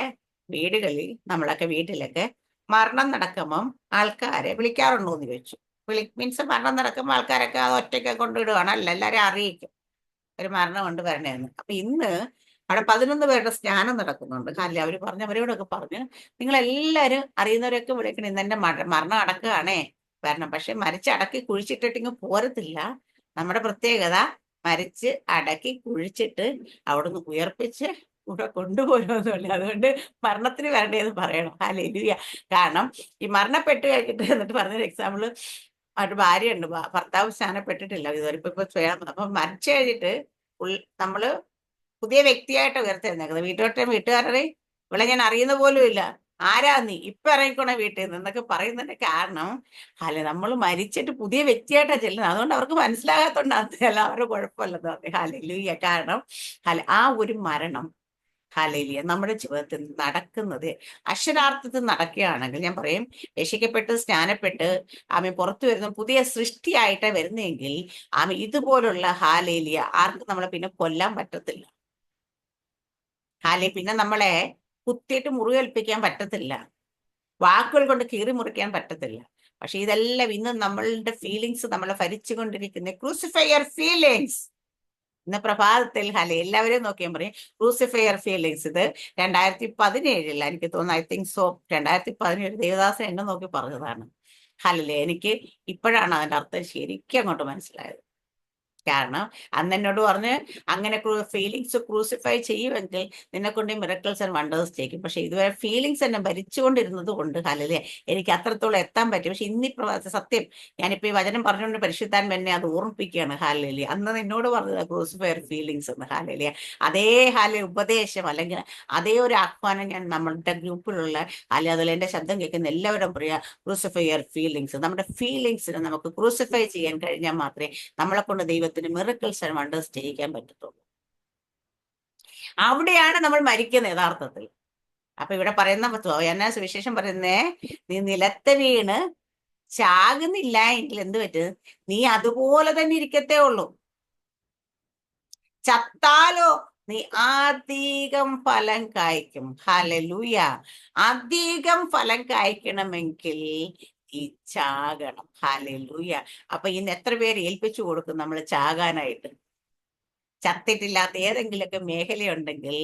വീടുകളിൽ നമ്മളൊക്കെ വീട്ടിലൊക്കെ മരണം നടക്കുമ്പം ആൾക്കാരെ വിളിക്കാറുണ്ടോ എന്ന് ചോദിച്ചു. മീൻസ് മരണം നടക്കുമ്പോൾ ആൾക്കാരൊക്കെ അത് ഒറ്റയ്ക്ക് കൊണ്ടിടുകയാണ്, അല്ല എല്ലാവരെയും അറിയിക്കും ഒരു മരണം കൊണ്ട് വരണേന്ന്. അപ്പൊ ഇന്ന് അവിടെ 11 പേരുടെ സ്നാനം നടക്കുന്നുണ്ട്. അല്ലെ അവര് പറഞ്ഞ് അവരോടൊക്കെ പറഞ്ഞ് നിങ്ങൾ എല്ലാവരും അറിയുന്നവരൊക്കെ വിളിക്കണം, ഇന്ന് എന്റെ മരണം അടക്കുകയാണേ വരണം. പക്ഷെ മരിച്ചടക്കി കുഴിച്ചിട്ടിട്ടിങ്ങ് പോരത്തില്ല. നമ്മുടെ പ്രത്യേകത മരിച്ച് അടക്കി കുഴിച്ചിട്ട് അവിടുന്ന് ഉയർപ്പിച്ച് കൂടെ കൊണ്ടുപോരുമെന്നല്ല. അതുകൊണ്ട് മരണത്തിന് വരണ്ടേന്ന് പറയണം. ഹല്ലേലൂയ. കാരണം ഈ മരണപ്പെട്ട് കഴിഞ്ഞിട്ട് എന്നിട്ട് പറഞ്ഞൊരു എക്സാമ്പിള്, ഒരു ഭാര്യയുണ്ട്, ഭർത്താവ് സ്നാനപ്പെട്ടിട്ടില്ല ഇതുവരെ, ഇപ്പൊ ചെയ്യണം. അപ്പൊ മരിച്ചു കഴിഞ്ഞിട്ട് നമ്മള് പുതിയ വ്യക്തിയായിട്ട് ഉയർത്തെഴുന്നേക്കുന്നത്. വീട്ടുകാരുടെ ഇവിടെ ഞാൻ അറിയുന്ന പോലും ഇല്ല, ആരാ നീ ഇപ്പൊ ഇറങ്ങിക്കോണേ വീട്ടിൽ നിന്ന് എന്നൊക്കെ പറയുന്നതിന്റെ കാരണം അല്ലെ നമ്മൾ മരിച്ചിട്ട് പുതിയ വ്യക്തിയായിട്ടാ ചെല്ലുന്നത്. അതുകൊണ്ട് അവർക്ക് മനസ്സിലാകാത്തോണ്ടാണ് അവരുടെ കുഴപ്പമല്ലെന്ന് പറഞ്ഞു. ഹല്ലേലൂയ. കാരണം ആ ഒരു മരണം ഹല്ലേലൂയ നമ്മുടെ ജീവിതത്തിൽ നടക്കുന്നത് അക്ഷരാർത്ഥത്തിൽ നടക്കുകയാണെങ്കിൽ ഞാൻ പറയും, രക്ഷിക്കപ്പെട്ട് സ്നാനപ്പെട്ട് ആമ പുറത്തു വരുന്ന പുതിയ സൃഷ്ടിയായിട്ട് വരുന്നെങ്കിൽ ആമ ഇതുപോലുള്ള ഹല്ലേലൂയ ആർക്കും നമ്മളെ പിന്നെ കൊല്ലാൻ പറ്റത്തില്ല. പിന്നെ നമ്മളെ കുത്തിയിട്ട് മുറിവേൽപ്പിക്കാൻ പറ്റത്തില്ല, വാക്കുകൾ കൊണ്ട് കീറി മുറിക്കാൻ പറ്റത്തില്ല. പക്ഷെ ഇതെല്ലാം ഇന്ന് നമ്മളുടെ ഫീലിങ്സ് നമ്മളെ ഭരിച്ചുകൊണ്ടിരിക്കുന്ന ക്രൂസിഫയർ ഫീലിങ്സ്. ഇന്ന് പ്രഭാതത്തിൽ എല്ലാവരെയും നോക്കിയാൽ പറയും ക്രൂസിഫയർ ഫീലിങ്സ്. ഇത് 2017 എനിക്ക് തോന്നുന്നു, ഐ തിങ്ക് സോ 2017 ദേവദാസൻ എന്നെ നോക്കി പറഞ്ഞതാണ്. എനിക്ക് ഇപ്പോഴാണ് അതിന്റെ അർത്ഥം ശരിക്കും അങ്ങോട്ട് മനസ്സിലായത്. കാരണം അന്ന് എന്നോട് പറഞ്ഞ് അങ്ങനെ ഫീലിങ്സ് ക്രൂസിഫൈ ചെയ്യുമെങ്കിൽ നിന്നെ കൊണ്ട് മിറക്കിൾസ് ആൻഡ് വണ്ടേഴ്സ് ചെയ്യും. പക്ഷെ ഇതുവരെ ഫീലിങ്സ് എന്നെ ഭരിച്ചുകൊണ്ടിരുന്നത് കൊണ്ട് എനിക്ക് അത്രത്തോളം എത്താൻ പറ്റും. പക്ഷെ ഇന്നീ സത്യം ഞാനിപ്പോ ഈ വചനം പറഞ്ഞുകൊണ്ട് പരിശുദ്ധാൻ എന്നെ അത് ഓർമ്മിപ്പിക്കുകയാണ്. അന്ന് നിന്നോട് പറഞ്ഞത് ക്രൂസിഫയർ ഫീലിങ്സ് എന്ന്. അതേ ഉപദേശം അല്ലെങ്കിൽ അതേ ഒരു ആഹ്വാനം ഞാൻ നമ്മളുടെ ഗ്രൂപ്പിലുള്ള അതിൽ എന്റെ ശബ്ദം കേൾക്കുന്ന എല്ലാവരും പറയാ ക്രൂസിഫയർ ഫീലിങ്സ്. നമ്മുടെ ഫീലിങ്സിനെ നമുക്ക് ക്രൂസിഫൈ ചെയ്യാൻ കഴിഞ്ഞാൽ മാത്രമേ നമ്മളെ കൊണ്ട് ദൈവത്തിന് മിറക്കിൾസ് ആൻഡ് വണ്ടേഴ്സ് ചെയ്യിക്കാൻ പറ്റത്തുള്ളൂ. അവിടെയാണ് നമ്മൾ മരിക്കുന്നത് യഥാർത്ഥത്തിൽ. അപ്പൊ ഇവിടെ പറയുന്ന എന്നാ സുവിശേഷം പറയുന്നേ, നീ നിലത്ത് വീണ് ചാകുന്നില്ല എങ്കിൽ എന്ത് പറ്റും, നീ അതുപോലെ തന്നെ ഇരിക്കത്തേ ഉള്ളൂ. ചത്താലോ നീ അധികം ഫലം കായ്ക്കും. ഹല്ലേലൂയ. അധികം ഫലം കായ്ക്കണമെങ്കിൽ ഈ ചാകണം. ഹല്ലേലൂയ. അപ്പൊ ഇന്ന് എത്ര പേര് ഏൽപ്പിച്ചു കൊടുക്കും നമ്മൾ ചാകാനായിട്ട്? ചത്തിട്ടില്ലാത്ത ഏതെങ്കിലുമൊക്കെ മേഖലയുണ്ടെങ്കിൽ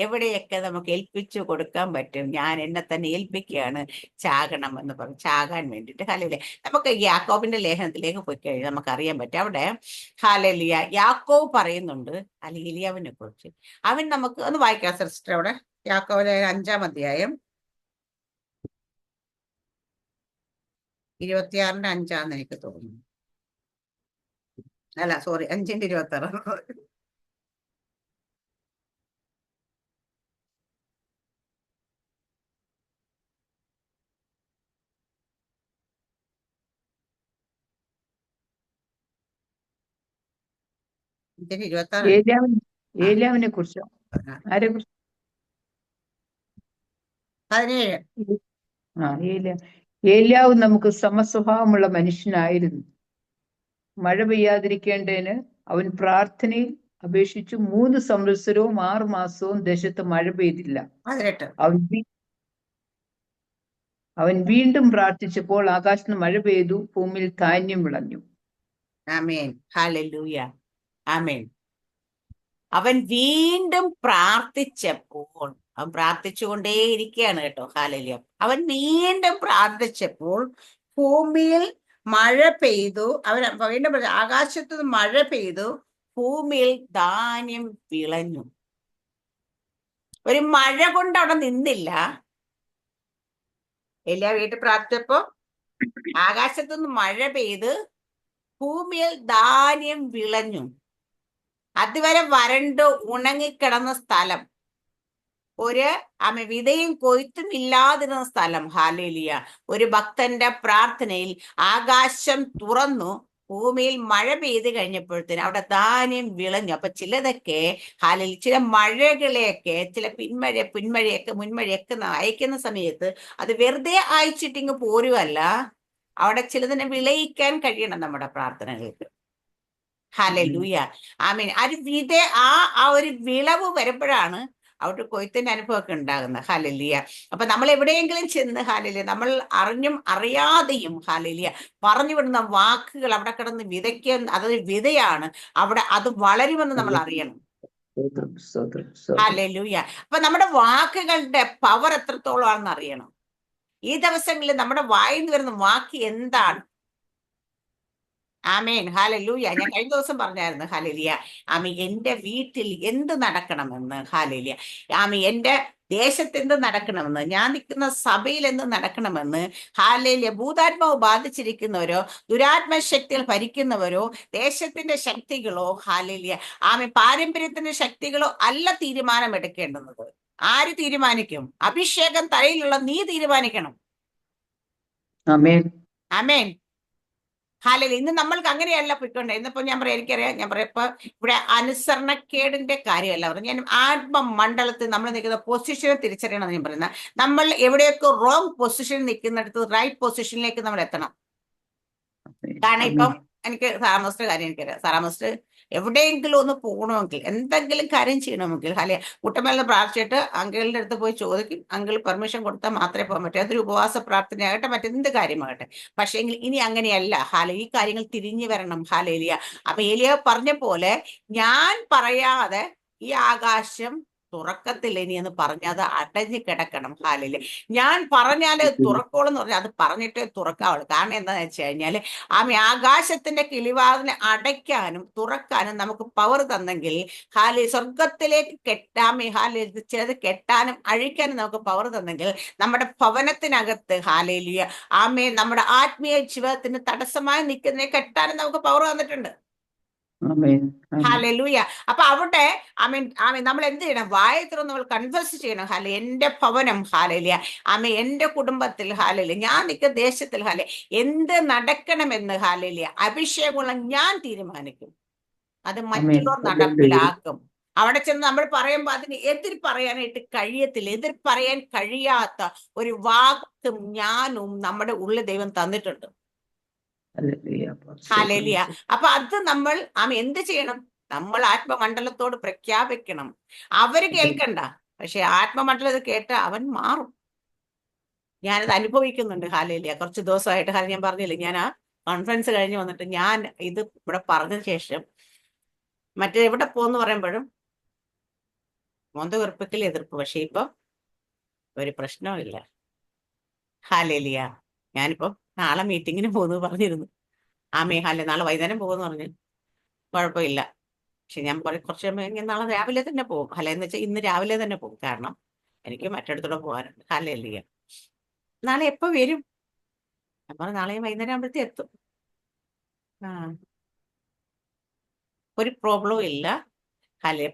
എവിടെയൊക്കെ നമുക്ക് ഏൽപ്പിച്ചു കൊടുക്കാൻ പറ്റും. ഞാൻ എന്നെ തന്നെ ഏൽപ്പിക്കുകയാണ് ചാകണം എന്ന് പറഞ്ഞു, ചാകാൻ വേണ്ടിയിട്ട്. നമുക്ക് യാക്കോബിന്റെ ലേഖനത്തിലേക്ക് പോയി കഴിഞ്ഞാൽ നമുക്ക് അറിയാൻ പറ്റും. അവിടെ യാക്കോബ് പറയുന്നുണ്ട് ഏലിയാവിനെ കുറിച്ച്. അവൻ നമുക്ക് ഒന്ന് വായിക്കാം സിസ്റ്റർ. അവിടെ യാക്കോബിലെ 5-ാം അധ്യായം 26-ന്റെ 5 എനിക്ക് തോന്നുന്നു. അല്ല സോറി, 5-ന്റെ 26. ഏലിയാവിനെ കുറിച്ചോ? ആരെ കുറിച്ച്? 17. ഏലിയാവ് നമുക്ക് സമസ്വഭാവമുള്ള മനുഷ്യനായിരുന്നു. മഴ പെയ്യാതിരിക്കേണ്ടതിന് അവൻ പ്രാർത്ഥനയിൽ അപേക്ഷിച്ചു 3 സംവത്സരവും 6 മാസവും ദേശത്ത് മഴ പെയ്തില്ല. അവൻ വീണ്ടും പ്രാർത്ഥിച്ചപ്പോൾ ആകാശത്ത് മഴ പെയ്തു, ഭൂമിയിൽ ധാന്യം വിളഞ്ഞു. ആമേൻ. ഹല്ലേലൂയ. ആമേൻ. അവൻ വീണ്ടും പ്രാർത്ഥിച്ചപ്പോൾ, അവൻ പ്രാർത്ഥിച്ചുകൊണ്ടേയിരിക്കുകയാണ് കേട്ടോ. ഹല്ലേലൂയ. അവൻ വീണ്ടും പ്രാർത്ഥിച്ചപ്പോൾ ഭൂമിയിൽ മഴ പെയ്തു. അവൻ വീണ്ടും ആകാശത്ത് മഴ പെയ്തു, ഭൂമിയിൽ ധാന്യം വിളഞ്ഞു. ഒരു മഴ കൊണ്ട് അവിടെ നിന്നില്ല. എല്ലാ വീട്ടിൽ പ്രാർത്ഥിച്ചപ്പോ ആകാശത്തുനിന്ന് മഴ പെയ്ത് ഭൂമിയിൽ ധാന്യം വിളഞ്ഞു. അതുവരെ വരണ്ട് ഉണങ്ങിക്കിടന്ന സ്ഥലം, ഒരു വിതയും കൊയ്ത്തും ഇല്ലാതിരുന്ന സ്ഥലം. ഹല്ലേലൂയ. ഒരു ഭക്തന്റെ പ്രാർത്ഥനയിൽ ആകാശം തുറന്നു, ഭൂമിയിൽ മഴ പെയ്ത് കഴിഞ്ഞപ്പോഴത്തേന് അവിടെ ധാന്യം വിളഞ്ഞു. അപ്പൊ ചിലതൊക്കെ ചില മഴകളെയൊക്കെ, ചില മുൻമഴയൊക്കെ അയക്കുന്ന സമയത്ത് അത് വെറുതെ അയച്ചിട്ടിങ്ങ് പോരുവല്ല, അവിടെ ചിലതിനെ വിളയിക്കാൻ കഴിയണം നമ്മുടെ പ്രാർത്ഥനകൾക്ക്. ഹല്ലേലൂയ. ആമേൻ. ആ ഒരു വിളവ് വരുമ്പോഴാണ് അവിടെ കൊയ്ത്തിന്റെ അനുഭവമൊക്കെ ഉണ്ടാകുന്നത്. ഹാലലിയ. അപ്പൊ നമ്മൾ എവിടെയെങ്കിലും ചെന്ന് ഹാലലിയ, നമ്മൾ അറിഞ്ഞും അറിയാതെയും ഹാലലിയ പറഞ്ഞു വിടുന്ന വാക്കുകൾ അവിടെ കിടന്ന് വിതയ്ക്കുന്ന, അതൊരു വിതയാണ്. അവിടെ അത് വളരുമെന്ന് നമ്മൾ അറിയണം. സ്തോത്രം, സ്തോത്രം, സ്തോത്രം. ഹാലലൂയ. അപ്പൊ നമ്മുടെ വാക്കുകളുടെ പവർ എത്രത്തോളം ആണെന്ന് അറിയണം. ഈ ദിവസങ്ങളിൽ നമ്മുടെ വായിൽ നിന്ന് വരുന്ന വാക്ക് എന്താണ്? ആമേൻ. ഹാലലൂയ. ഞാൻ കഴിഞ്ഞ ദിവസം പറഞ്ഞായിരുന്നു ഹാലലിയ. ആമി എന്റെ വീട്ടിൽ എന്ത് നടക്കണമെന്ന്, ഹാലലിയ. ആമി എന്റെ ദേശത്ത് എന്ത് നടക്കണമെന്ന്, ഞാൻ നിൽക്കുന്ന സഭയിൽ എന്ത് നടക്കണമെന്ന്, ഹാലലിയ. ഭൂതാത്മാവ് ബാധിച്ചിരിക്കുന്നവരോ ദുരാത്മശക്തികൾ ഭരിക്കുന്നവരോ ദേശത്തിന്റെ ശക്തികളോ, ഹാലലിയ, ആമി പാരമ്പര്യത്തിന്റെ ശക്തികളോ അല്ല തീരുമാനമെടുക്കേണ്ടുന്നത്. ആര് തീരുമാനിക്കും? അഭിഷേകം തലയിലുള്ള നീ തീരുമാനിക്കണം. ആമേൻ. ആമേൻ. ഹാലലി. ഇന്ന് നമ്മൾക്ക് അങ്ങനെയല്ല പോയിക്കൊണ്ട്. ഇന്നിപ്പോ ഞാൻ പറയാം, എനിക്കറിയാം, ഞാൻ പറയാം, ഇപ്പൊ ഇവിടെ അനുസരണക്കേടിന്റെ കാര്യമല്ല പറഞ്ഞു. ഞാൻ ആത്മമണ്ഡലത്തിൽ നമ്മൾ നിൽക്കുന്ന പൊസിഷനെ തിരിച്ചറിയണം ഞാൻ പറയുന്നത്. നമ്മൾ എവിടെയൊക്കെ റോങ് പൊസിഷനിൽ നിൽക്കുന്നിടത്ത് റൈറ്റ് പൊസിഷനിലേക്ക് നമ്മൾ എത്തണം. കാരണം ഇപ്പം എനിക്ക് സാറാമസ്റ്റർ കാര്യം എനിക്കറിയാം. സാറാമസ്റ്റർ എവിടെയെങ്കിലും ഒന്ന് പോകണമെങ്കിൽ, എന്തെങ്കിലും കാര്യം ചെയ്യണമെങ്കിൽ, അല്ലെ കുട്ടമേലിന് പ്രാർത്ഥിച്ചിട്ട് അങ്കിളിന്റെ അടുത്ത് പോയി ചോദിക്കും. അങ്കിൾ പെർമിഷൻ കൊടുത്താൽ മാത്രമേ പോകാൻ പറ്റൂ. അതൊരു ഉപവാസ പ്രാർത്ഥനയാകട്ടെ, മറ്റെന്ത് കാര്യമാകട്ടെ. പക്ഷേ എങ്കിൽ ഇനി അങ്ങനെയല്ല. ഈ കാര്യങ്ങൾ തിരിഞ്ഞു വരണം. ഹാലേലിയ. അപ്പൊ ഏലിയ പറഞ്ഞ പോലെ ഞാൻ പറയാതെ ഈ ആകാശം തുറക്കത്തില്ല ഇനി എന്ന് പറഞ്ഞ് അത് അടഞ്ഞു കിടക്കണം. ഹാലില് ഞാൻ പറഞ്ഞാല് തുറക്കോളൂ എന്ന് പറഞ്ഞാൽ അത് പറഞ്ഞിട്ടേ തുറക്കാവുള്ളൂ. കാരണം എന്താന്ന് വെച്ച് കഴിഞ്ഞാല് ആകാശത്തിന്റെ കിളിവാതിനെ അടയ്ക്കാനും തുറക്കാനും നമുക്ക് പവർ തന്നെങ്കിൽ, ഹാലി സ്വർഗത്തിലേക്ക് ചിലത് കെട്ടാനും അഴിക്കാനും നമുക്ക് പവർ തന്നെങ്കിൽ, നമ്മുടെ ഭവനത്തിനകത്ത് ഹാലേലിയ നമ്മുടെ ആത്മീയ ജീവിതത്തിന് തടസ്സമായി നിൽക്കുന്നതിനെ കെട്ടാനും നമുക്ക് പവർ തന്നിട്ടുണ്ട്. ഹാലലൂയ. അപ്പൊ അവിടെ നമ്മൾ എന്ത് ചെയ്യണം? വായ തുറന്ന് നമ്മൾ കൺഫസ് ചെയ്യണം. ഹാല എന്റെ ഭവനം, ഹാലലിയ, എന്റെ കുടുംബത്തിൽ, ഹാലലിയ, ഞാൻ നിൽക്കുന്ന ദേശത്തിൽ, ഹാലെ എന്ത് നടക്കണമെന്ന്, ഹാലലിയ, അഭിഷേകമുള്ള ഞാൻ തീരുമാനിക്കും. അത് മറ്റുള്ളവർ നടപ്പിലാക്കും. അവിടെ ചെന്ന് നമ്മൾ പറയുമ്പോൾ അതിന് എതിർ പറയാനായിട്ട് കഴിയത്തില്ല. എതിർ പറയാൻ കഴിയാത്ത ഒരു വാക്കും ഞാനും നമ്മുടെ ഉള്ളിൽ ദൈവം തന്നിട്ടുണ്ട്. ഹാലേലിയ. അപ്പൊ അത് നമ്മൾ എന്ത് ചെയ്യണം? നമ്മൾ ആത്മമണ്ഡലത്തോട് പ്രഖ്യാപിക്കണം. അവര് കേൾക്കണ്ട, പക്ഷെ ആത്മമണ്ഡലത്തിൽ കേട്ട അവൻ മാറും. ഞാനത് അനുഭവിക്കുന്നുണ്ട്. ഹാലേലിയ. കുറച്ച് ദിവസമായിട്ട് ഞാൻ പറഞ്ഞില്ലേ, ഞാൻ ആ കോൺഫറൻസ് കഴിഞ്ഞ് വന്നിട്ട് ഞാൻ ഇത് ഇവിടെ പറഞ്ഞതിന് ശേഷം മറ്റെവിടെ പോന്ന് പറയുമ്പോഴും മൊന്ത വെറുപ്പിക്കൽ എതിർപ്പ്. പക്ഷെ ഇപ്പം ഒരു പ്രശ്നമില്ല. ഹാലേലിയ. ഞാനിപ്പം നാളെ മീറ്റിങ്ങിന് പോകുന്നു പറഞ്ഞിരുന്നു. ഹാലെ നാളെ വൈകുന്നേരം പോകുമെന്ന് പറഞ്ഞു. കുഴപ്പമില്ല. പക്ഷെ ഞാൻ കുറച്ച് ഞാൻ നാളെ രാവിലെ തന്നെ പോകും. എന്ന് വെച്ചാൽ ഇന്ന് രാവിലെ തന്നെ പോകും. കാരണം എനിക്ക് മറ്റിടത്തൂടെ പോകാനുണ്ട്. ഹാലേലിയ. നാളെ എപ്പോ വരും? ഞാൻ പറഞ്ഞു നാളെ വൈകുന്നേരം ആകുമ്പോഴത്തേക്ക് എത്തും. ഒരു പ്രോബ്ലവും ഇല്ല.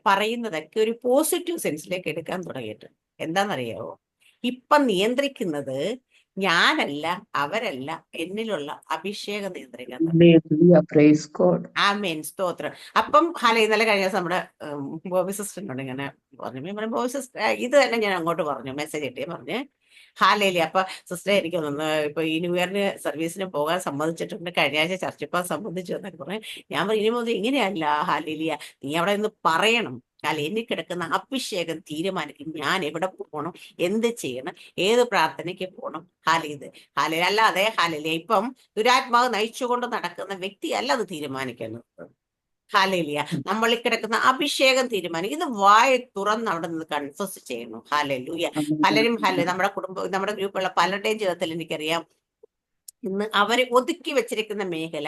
പറയുന്നതൊക്കെ ഒരു പോസിറ്റീവ് സെൻസിലേക്ക് എടുക്കാൻ തുടങ്ങിയിട്ടുണ്ട്. എന്താണെന്നറിയാവോ? ഇപ്പം നിയന്ത്രിക്കുന്നത് ഞാനല്ല, അവരല്ല, എന്നിലുള്ള അഭിഷേകം നിയന്ത്രിക്കുന്നത്. ആമേൻ. സ്തോത്രം. അപ്പം ഇന്നലെ കഴിഞ്ഞ ദിവസം നമ്മുടെ ബോബി സിസ്റ്ററിനോട് ഇങ്ങനെ പറഞ്ഞു. ബോബി സിസ്റ്റർ ഇത് തന്നെ ഞാൻ അങ്ങോട്ട് പറഞ്ഞു, മെസ്സേജ് ഇട്ടേ പറഞ്ഞ്, ഹാലേലി. അപ്പൊ സിസ്റ്റർ എനിക്ക് ഇപ്പൊ ഈ ന്യൂ ഇയറിന് സർവീസിന് പോകാൻ സമ്മതിച്ചിട്ടുണ്ട്. കഴിഞ്ഞ ആഴ്ച ചർച്ച സംബന്ധിച്ചു എന്നൊക്കെ പറഞ്ഞു. ഞാൻ പറഞ്ഞു ഇനി മുതൽ ഇങ്ങനെയല്ല ഹാലേലിയ, നീ അവിടെ നിന്ന് പറയണം. എന്നെ കിടക്കുന്ന അഭിഷേകം തീരുമാനിക്കും. ഞാൻ എവിടെ പോകണം, എന്ത് ചെയ്യണം, ഏത് പ്രാർത്ഥനയ്ക്ക് പോകണം. അല്ലാതെ ഹാലേലിയ ഇപ്പം ദുരാത്മാവ് നയിച്ചുകൊണ്ട് നടക്കുന്ന വ്യക്തിയല്ല അത് തീരുമാനിക്കുന്നത്. ഹാലേലിയ. നമ്മളിൽ കിടക്കുന്ന അഭിഷേകം തീരുമാനിക്കും. ഇത് വായ തുറന്ന് അവിടെ നിന്ന് കൺഫസ് ചെയ്യുന്നു. ഹാലേലൂയ. പലരും നമ്മുടെ നമ്മുടെ ഗ്രൂപ്പുള്ള പലരുടെയും ജീവിതത്തിൽ എനിക്കറിയാം ഇന്ന് അവരെ ഒതുക്കി വെച്ചിരിക്കുന്ന മേഖല,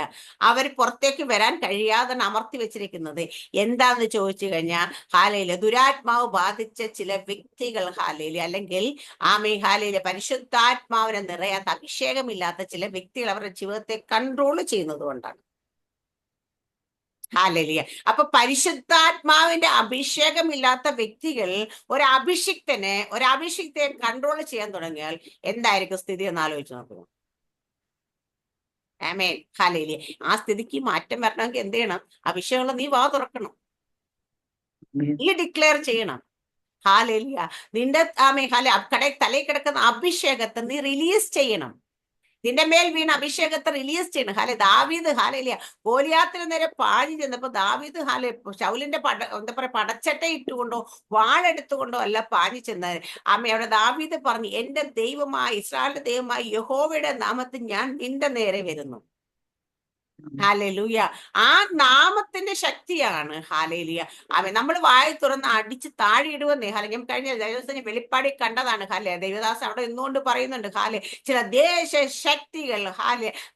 അവർ പുറത്തേക്ക് വരാൻ കഴിയാതെ അമർത്തി വെച്ചിരിക്കുന്നത് എന്താന്ന് ചോദിച്ചു കഴിഞ്ഞാൽ, ഹാലയില് ദുരാത്മാവ് ബാധിച്ച ചില വ്യക്തികൾ, ഹാലയില് അല്ലെങ്കിൽ ഹാലയില് പരിശുദ്ധാത്മാവിനെ നിറയാത്ത അഭിഷേകമില്ലാത്ത ചില വ്യക്തികൾ അവരുടെ ജീവിതത്തെ കൺട്രോൾ ചെയ്യുന്നത് കൊണ്ടാണ്. ഹാലലിയ. അപ്പൊ പരിശുദ്ധാത്മാവിന്റെ അഭിഷേകമില്ലാത്ത വ്യക്തികൾ ഒരഭിഷിക്തയെ കൺട്രോൾ ചെയ്യാൻ തുടങ്ങിയാൽ എന്തായിരിക്കും സ്ഥിതി എന്ന് ആലോചിച്ച് നോക്കുക. ആമേൻ. ഹാലേലിയ. ആ സ്ഥിതിക്ക് മാറ്റം വരണമെങ്കിൽ എന്ത് ചെയ്യണം? അഭിഷേകമുള്ള നീ വാ തുറക്കണം, നീ ഡിക്ലെയർ ചെയ്യണം. ഹാലേലിയ. നിന്റെ തലയിൽ കിടക്കുന്ന അഭിഷേകത്തെ നീ റിലീസ് ചെയ്യണം. നിന്റെ മേൽ വീണ അഭിഷേകത്തെ റിലീസ് ചെയ്യണം. ദാവീദ് ഗോലിയാത്തിന് നേരെ പാഞ്ഞു ചെന്നപ്പോ ദാവീദ് ശൗലിന്റെ എന്താ പറയാ പടച്ചട്ട ഇട്ടുകൊണ്ടോ വാളെടുത്തുകൊണ്ടോ അല്ല പാഞ്ഞു ചെന്നത്. അവിടെ ദാവീദ് പറഞ്ഞു, എന്റെ ദൈവമായ ഇസ്രായേലിന്റെ ദൈവമായ യഹോവയുടെ നാമത്തിൽ ഞാൻ നിന്റെ നേരെ വരുന്നു. ഹാലേലൂയ. ആ നാമത്തിന്റെ ശക്തിയാണ് ഹാലേലൂയ. നമ്മൾ വായി തുറന്ന് അടിച്ച് താഴെ ഇടുവെന്നേ. ഞാൻ കഴിഞ്ഞ ദിവസം വെളിപ്പാടി കണ്ടതാണ്. ദൈവദാസ് അവിടെ നിന്നുകൊണ്ട് പറയുന്നുണ്ട്, ചില ദേശ ശക്തികൾ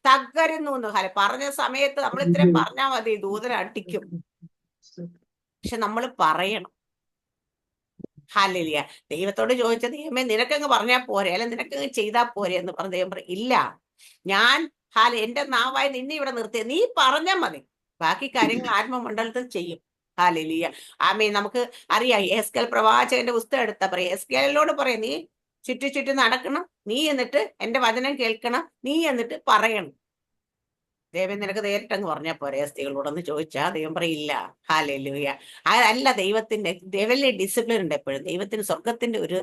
തകരുന്നു എന്ന്. പറഞ്ഞ സമയത്ത് നമ്മൾ ഇത്രയും പറഞ്ഞാൽ മതി, ദൂതനെ അടിക്കും. പക്ഷെ നമ്മൾ പറയണം. ഹാലേലൂയ. ദൈവത്തോട് ചോദിച്ച ദൈവമേ നിനക്കങ്ങ് പറഞ്ഞാൽ പോരെ, അല്ലെ നിനക്കങ്ങ് ചെയ്താൽ പോരെ എന്ന് പറഞ്ഞ ദൈവം പറയും, ഇല്ല, ഞാൻ എന്റെ നാവായി നിന്നെ ഇവിടെ നിർത്തിയ നീ പറഞ്ഞാൽ മതി, ബാക്കി കാര്യങ്ങൾ ആത്മമണ്ഡലത്തിൽ ചെയ്യും. ഹാലേലൂയ. നമുക്ക് അറിയാം, എസ്കേൽ പ്രവാചകന്റെ പുസ്തകം എടുത്താ പറയാം, എസ്കേലിനോട് പറയാം, നീ ചുറ്റി നടക്കണം, നീ എന്നിട്ട് എന്റെ വചനം കേൾക്കണം, നീ എന്നിട്ട് പറയണം. ദൈവം നിനക്ക് നേരിട്ടങ്ങ് പറഞ്ഞാൽ പോരെ സ്ത്രീകളോടൊന്ന് ചോദിച്ചാൽ ദൈവം പറയില്ല. ഹാലേലൂയ. അതല്ല ദൈവത്തിന്റെ വലിയ ഡിസിപ്ലിൻ ഉണ്ട് എപ്പോഴും. ദൈവത്തിന് സ്വർഗത്തിന്റെ ഒരു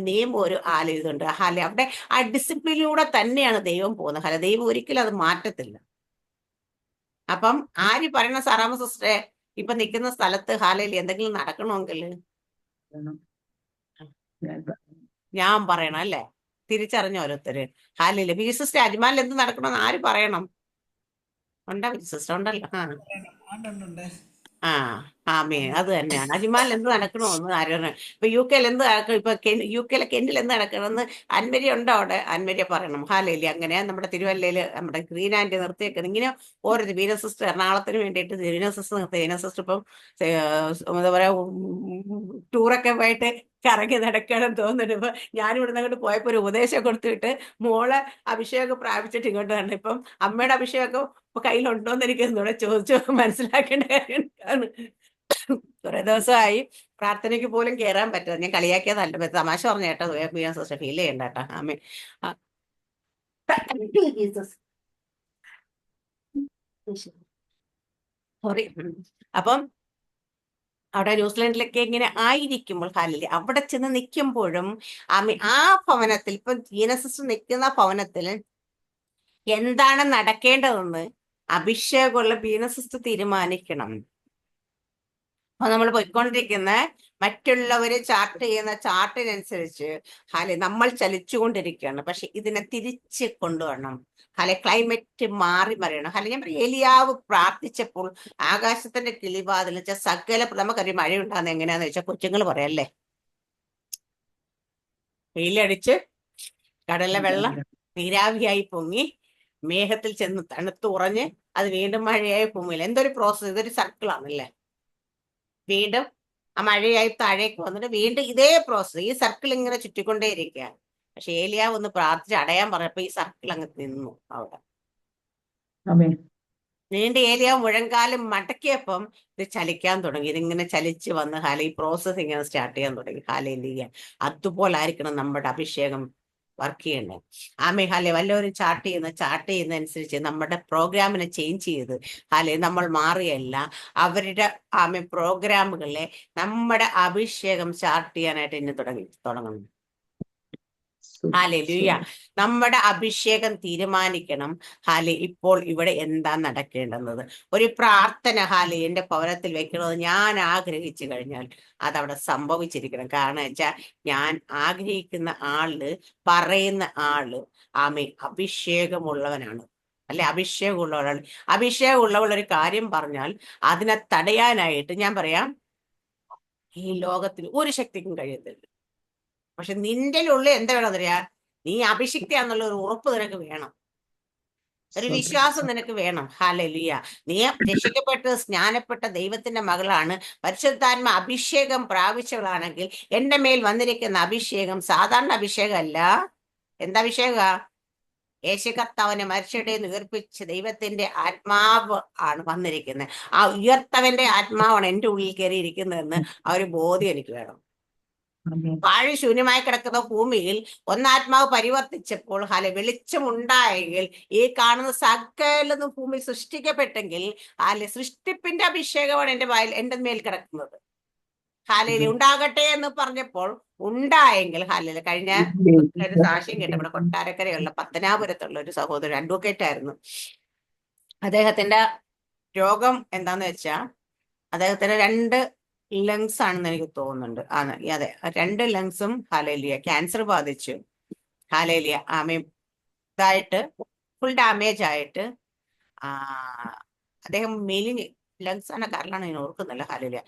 നിയമം, ഒരു ഇതുണ്ട്. അവിടെ ആ ഡിസിപ്ലിനിലൂടെ തന്നെയാണ് ദൈവം പോകുന്നത്. ദൈവം ഒരിക്കലും അത് മാറ്റത്തില്ല. അപ്പം ആര് പറയണ സാറാമ സിസ്റ്ററെ, ഇപ്പൊ നിൽക്കുന്ന സ്ഥലത്ത് എന്തെങ്കിലും നടക്കണമെങ്കിൽ ഞാൻ പറയണം, അല്ലേ? തിരിച്ചറിഞ്ഞ ഓരോരുത്തര്. ബി സിസ്റ്റർ അജ്മാലിൽ എന്ത് നടക്കണമെന്ന് ആര് പറയണം? ഉണ്ടോ സിസ്റ്റർ? ഉണ്ടല്ലോ. അത് തന്നെയാണ്. അജ്മാലിൽ എന്ത് നടക്കണമെന്ന് ആരോണ്. ഇപ്പൊ UK എന്ത് നടക്കണം, ഇപ്പൊ UK കെന്റിൽ എന്ത് നടക്കണമെന്ന് അൻമരിയ ഉണ്ടോ അവിടെ? അൻമരിയ പറയണം. അങ്ങനെ നമ്മുടെ തിരുവല്ലയില് നമ്മുടെ ഗ്രീൻ ആൻഡ് നിർത്തിയേക്കുന്നത് ഇങ്ങനെ ഓരോ വീന സിസ്റ്റർ എറണാകുളത്തിന് വേണ്ടിയിട്ട് വീന സിസ്റ്റർ നിർത്തി. വീന സിസ്റ്റർ ഇപ്പം എന്താ പറയാ ടൂറൊക്കെ പോയിട്ട് കറങ്ങി നടക്കണം തോന്നുന്നുണ്ട്. ഇപ്പൊ ഞാനിവിടുന്ന് അങ്ങോട്ട് പോയപ്പോ ഒരു ഉപദേശം കൊടുത്തിട്ട് മോളെ അഭിഷേകം പ്രാപിച്ചിട്ട് ഇങ്ങോട്ട് വരണം. ഇപ്പം അമ്മയുടെ അഭിഷേകം ഇപ്പൊ കയ്യിലുണ്ടോന്ന് എനിക്ക് എന്നോട് ചോദിച്ചു മനസ്സിലാക്കേണ്ട കാര്യമാണ്. കുറെ ദിവസമായി പ്രാർത്ഥനയ്ക്ക് പോലും കയറാൻ പറ്റുന്നത്. ഞാൻ കളിയാക്കിയതല്ല, തമാശ പറഞ്ഞ കേട്ടോ. സിസ്റ്റർ ഫീൽ ചെയ്യണ്ട കേട്ടോ. ആമേ. സോറി. അപ്പം അവിടെ ന്യൂസിലാൻഡിലൊക്കെ ഇങ്ങനെ ആയിരിക്കുമ്പോൾ അവിടെ ചെന്ന് നിൽക്കുമ്പോഴും ആ ഭവനത്തിൽ, ഇപ്പൊ ജീനസിസ്റ്റർ നിൽക്കുന്ന ഭവനത്തിൽ എന്താണ് നടക്കേണ്ടതെന്ന് അഭിഷേകമുള്ള ബീനസിസ്റ്റർ തീരുമാനിക്കണം. അപ്പൊ നമ്മൾ പോയിക്കൊണ്ടിരിക്കുന്ന മറ്റുള്ളവര് ചാർട്ട് ചെയ്യുന്ന ചാർട്ടിനനുസരിച്ച് നമ്മൾ ചലിച്ചുകൊണ്ടിരിക്കുകയാണ്. പക്ഷെ ഇതിനെ തിരിച്ച് കൊണ്ടുവരണം. ക്ലൈമറ്റ് മാറി മറിയണം. ഞാൻ പറയും, ഏലിയാവ് പ്രാർത്ഥിച്ചപ്പോൾ ആകാശത്തിന്റെ കിളിവാതിൽ വെച്ചാൽ സകല, നമുക്കറിയാം മഴ ഉണ്ടാകുന്ന എങ്ങനെയാന്ന് വെച്ചാൽ കൊച്ചുങ്ങൾ പറയല്ലേ, വെയിലടിച്ച് കടലിലെ വെള്ളം നീരാവിയായി പൊങ്ങി മേഘത്തിൽ ചെന്ന് തണുത്ത് ഉറഞ്ഞ് അത് വീണ്ടും മഴയായി പൊങ്ങില്ല. എന്തൊരു പ്രോസസ്, ഇതൊരു സർക്കിളാണല്ലേ. വീണ്ടും ആ മഴയായി താഴേക്ക് വന്നിട്ട് വീണ്ടും ഇതേ പ്രോസസ്, ഈ സർക്കിൾ ഇങ്ങനെ ചുറ്റിക്കൊണ്ടേയിരിക്കുക. പക്ഷെ ഏലിയാവ് ഒന്ന് പ്രാർത്ഥിച്ച് അടയാൻ പറഞ്ഞപ്പോ ഈ സർക്കിൾ അങ്ങ് നിന്നു അവിടെ. വീണ്ടും ഏലിയാവ് മുഴങ്കാലം മടക്കിയപ്പം ഇത് ചലിക്കാൻ തുടങ്ങി. ഇതിങ്ങനെ ചലിച്ച് വന്ന് ഈ പ്രോസസ് ഇങ്ങനെ സ്റ്റാർട്ട് ചെയ്യാൻ തുടങ്ങി. ഹാലേലൂയ. അതുപോലെ ആയിരിക്കണം നമ്മുടെ അഭിഷേകം വർക്ക് ചെയ്യണ്ടേ. വല്ലവരും ചാർട്ട് ചെയ്യുന്ന അനുസരിച്ച് നമ്മുടെ പ്രോഗ്രാമിനെ ചേഞ്ച് ചെയ്ത് നമ്മൾ മാറിയല്ല, അവരുടെ പ്രോഗ്രാമുകളെ നമ്മുടെ അഭിഷേകം ചാർട്ട് ചെയ്യാനായിട്ട് ഇനി തുടങ്ങണം. ഹാലേലൂയ. നമ്മുടെ അഭിഷേകം തീരുമാനിക്കണം. ഇപ്പോൾ ഇവിടെ എന്താ നടക്കേണ്ടുന്നത്. ഒരു പ്രാർത്ഥന എന്റെ ഭവനത്തിൽ വെക്കണമെന്ന് ഞാൻ ആഗ്രഹിച്ചു കഴിഞ്ഞാൽ അതവിടെ സംഭവിച്ചിരിക്കണം. കാരണം വെച്ചാൽ ഞാൻ ആഗ്രഹിക്കുന്ന ആള്, പറയുന്ന ആള് അഭിഷേകമുള്ളവനാണ്. അഭിഷേകമുള്ളവരാണ്. അഭിഷേകമുള്ളവൾ ഒരു കാര്യം പറഞ്ഞാൽ അതിനെ തടയാനായിട്ട് ഞാൻ പറയാം, ഈ ലോകത്തിൽ ഒരു ശക്തിക്കും കഴിയത്തില്ല. പക്ഷെ നിന്റെ ഉള്ളിൽ എന്താ വേണം അറിയാ, നീ അഭിഷിക്തയാന്നുള്ള ഒരു ഉറപ്പ് നിനക്ക് വേണം, ഒരു വിശ്വാസം നിനക്ക് വേണം. ഹാലേലൂയ. നീ രക്ഷിക്കപ്പെട്ട് സ്നാനപ്പെട്ട ദൈവത്തിന്റെ മകളാണ്, പരിശുദ്ധാത്മ അഭിഷേകം പ്രാപിച്ചവളാണെങ്കിൽ എന്റെ മേൽ വന്നിരിക്കുന്ന അഭിഷേകം സാധാരണ അഭിഷേകമല്ല. എന്തഭിഷേക? യേശു കർത്താവിനെ മരിച്ചവരെ ഉയർപ്പിച്ച് ദൈവത്തിന്റെ ആത്മാവ് ആണ് വന്നിരിക്കുന്നത്. ആ ഉയർത്തവന്റെ ആത്മാവാണ് എന്റെ ഉള്ളിൽ കയറിയിരിക്കുന്നതെന്ന് ആ ഒരു ബോധ്യം എനിക്ക് വേണം. പാഴ് ശൂന്യമായി കിടക്കുന്ന ഭൂമിയിൽ ഒന്നാത്മാവ് പരിവർത്തിച്ചപ്പോൾ വെളിച്ചം ഉണ്ടായെങ്കിൽ ഈ കാണുന്ന സകലതും ഭൂമിയിൽ സൃഷ്ടിക്കപ്പെട്ടെങ്കിൽ സൃഷ്ടിപ്പിന്റെ അഭിഷേകമാണ് എന്റെ മേൽ കിടക്കുന്നത്. ഹാലേലി ഉണ്ടാകട്ടെ എന്ന് പറഞ്ഞപ്പോൾ ഉണ്ടായെങ്കിൽ ഹാലേലി. കഴിഞ്ഞ ഒരു സാക്ഷ്യം കേട്ട ഇവിടെ കൊട്ടാരക്കരയുള്ള പത്തനാപുരത്തുള്ള ഒരു സഹോദരൻ അഡ്വക്കേറ്റ് ആയിരുന്നു. അദ്ദേഹത്തിന്റെ രോഗം എന്താന്ന് വെച്ചാൽ അദ്ദേഹത്തിന് 2 ലങ്സ് ആണെന്ന് എനിക്ക് തോന്നുന്നുണ്ട്. അതെ, 2 ലങ്സും ഹാലേലിയ ക്യാൻസർ ബാധിച്ചു. ഹാലേലിയ ആമേൻ. ഇതായിട്ട് ഫുൾ ഡാമേജ് ആയിട്ട് അദ്ദേഹം മെലിഞ്ഞ് ലങ്സ് ആണ് കാരണമാണ് ഞാൻ ഓർക്കുന്നില്ല. ഹാലേലിയ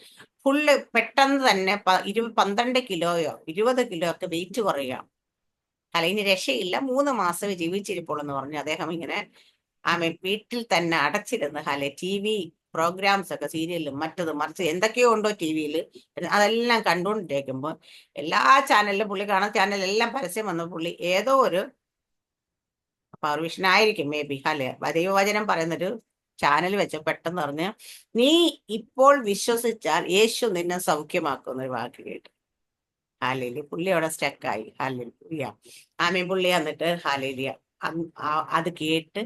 ഫുള്ള് പെട്ടെന്ന് തന്നെ 12 കിലോയോ 20 കിലോ ഒക്കെ വെയിറ്റ് കുറയാം. ഇനി രക്ഷയില്ല, 3 മാസമേ ജീവിച്ചിരിപ്പുള്ളൂ എന്ന് പറഞ്ഞു അദ്ദേഹം ഇങ്ങനെ വീട്ടിൽ തന്നെ അടച്ചിരുന്ന് TV പ്രോഗ്രാംസ് ഒക്കെ, സീരിയലും മറ്റതും മറിച്ച് എന്തൊക്കെയോ ഉണ്ടോ TV അതെല്ലാം കണ്ടുകൊണ്ടിരിക്കുമ്പോൾ എല്ലാ ചാനലിലും പുള്ളി കാണുന്ന ചാനലെല്ലാം പരസ്യം വന്നു. പുള്ളി ഏതോ ഒരു പവർവിഷൻ ആയിരിക്കും മേ ബി ദൈവവചനം പറയുന്നൊരു ചാനൽ വെച്ച് പെട്ടെന്ന് പറഞ്ഞ്, നീ ഇപ്പോൾ വിശ്വസിച്ചാൽ യേശു നിന്നെ സൗഖ്യമാക്കുന്നൊരു വാക്ക് കേട്ടു. ഹാലേലിയ. പുള്ളി അവിടെ സ്റ്റക്കായി. ഹാലേലിയ ആമേൻ. പുള്ളി വന്നിട്ട് ഹാലേലിയ അത് കേട്ട്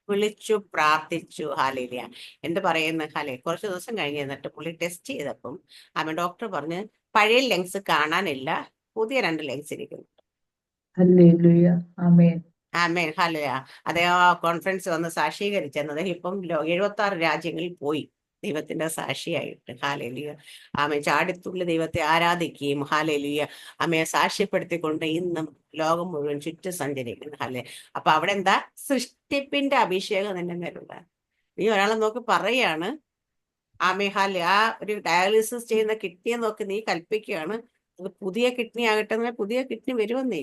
വിളിച്ചു പ്രാർത്ഥിച്ചു. ഹാലേലിയ എന്ത് പറയുന്നു കുറച്ച് ദിവസം കഴിഞ്ഞ് എന്നിട്ട് പുള്ളി ടെസ്റ്റ് ചെയ്തപ്പം ഡോക്ടർ പറഞ്ഞ് പഴയ ലെങ്സ് കാണാനില്ല, പുതിയ 2 ലെങ്സ് ഇരിക്കുന്നു. ആമേൻ. ഹാലേലിയ. അദ്ദേഹം കോൺഫറൻസ് വന്ന് സാക്ഷീകരിച്ചെന്നത് ഇപ്പം 76 രാജ്യങ്ങളിൽ പോയി ദൈവത്തിന്റെ സാക്ഷിയായിട്ട്. ഹാലേലിയ ആമേ. ചാടിത്തുള്ളി ദൈവത്തെ ആരാധിക്കുകയും ഹാലേലിയ ആമയെ സാക്ഷ്യപ്പെടുത്തിക്കൊണ്ട് ഇന്നും ലോകം മുഴുവൻ ചുറ്റും സഞ്ചരിക്കുന്നു. ഹാലേ. അപ്പൊ അവിടെ എന്താ? സൃഷ്ടിപ്പിന്റെ അഭിഷേകം നിന്റെ മേലുള്ള. നീ ഒരാളെ നോക്കി പറയാണ് ആമേ ഹാലേ, ആ ഒരു ഡയാലിസിസ് ചെയ്യുന്ന കിഡ്നിയെ നോക്കി നീ കൽപ്പിക്കുകയാണ് അത് പുതിയ കിഡ്നി ആകട്ടെ. പുതിയ കിഡ്നി വരുമെന്നേ.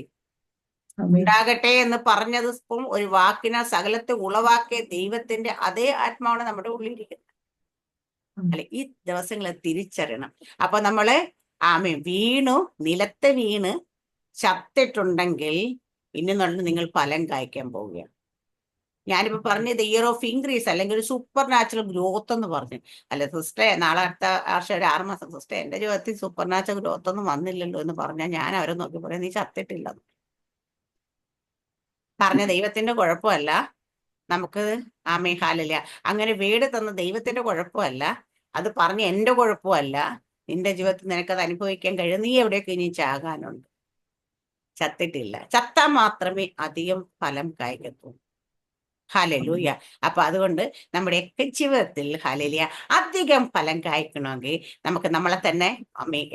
ഉണ്ടാകട്ടെ എന്ന് പറഞ്ഞത് ഒരു വാക്കിന സകലത്തെ ഉളവാക്കിയ ദൈവത്തിന്റെ അതേ ആത്മാവാണ് നമ്മുടെ ഉള്ളിലിരിക്കുന്നത്. അല്ലെ, ഈ ദിവസങ്ങളെ തിരിച്ചറിയണം. അപ്പൊ നമ്മള് നിലത്ത് വീണ് ചത്തിട്ടുണ്ടെങ്കിൽ പിന്നെന്നുള്ളത് നിങ്ങൾ ഫലം കായ്ക്കാൻ പോവുകയാണ്. ഞാനിപ്പോ പറഞ്ഞത് ഇയർ ഓഫ് ഇൻക്രീസ് അല്ലെങ്കിൽ ഒരു സൂപ്പർ നാച്ചുറൽ ഗ്രോത്ത് എന്ന് പറഞ്ഞു. അല്ല സിസ്റ്ററെ, നാളെ അടുത്ത വർഷം ഒരു 6 മാസം സിസ്റ്റർ എന്റെ ജീവിതത്തിൽ സൂപ്പർ നാച്ചുറൽ ഗ്രോത്ത് ഒന്നും വന്നില്ലല്ലോ എന്ന് പറഞ്ഞാൽ ഞാൻ അവരെ നോക്കി പറയാം, നീ ചത്തിട്ടില്ല. പറഞ്ഞ ദൈവത്തിന്റെ കുഴപ്പമല്ല, നമുക്ക് ഹാലലിയ അങ്ങനെ വീട് തന്ന ദൈവത്തിന്റെ കുഴപ്പമല്ല, അത് പറഞ്ഞ എന്റെ കുഴപ്പമല്ല. നിന്റെ ജീവിതത്തിൽ നിനക്കത് അനുഭവിക്കാൻ കഴിയും. നീ എവിടെയൊക്കെ ഇനി ചാകാനുണ്ട്, ചത്തിട്ടില്ല. ചത്താൽ മാത്രമേ അധികം ഫലം കായ്ക്കത്തു. ഹല്ലേലൂയ. അപ്പൊ അതുകൊണ്ട് നമ്മുടെയൊക്കെ ജീവിതത്തിൽ ഹല്ലേലൂയ അധികം ഫലം കായ്ക്കണമെങ്കിൽ നമുക്ക് നമ്മളെ തന്നെ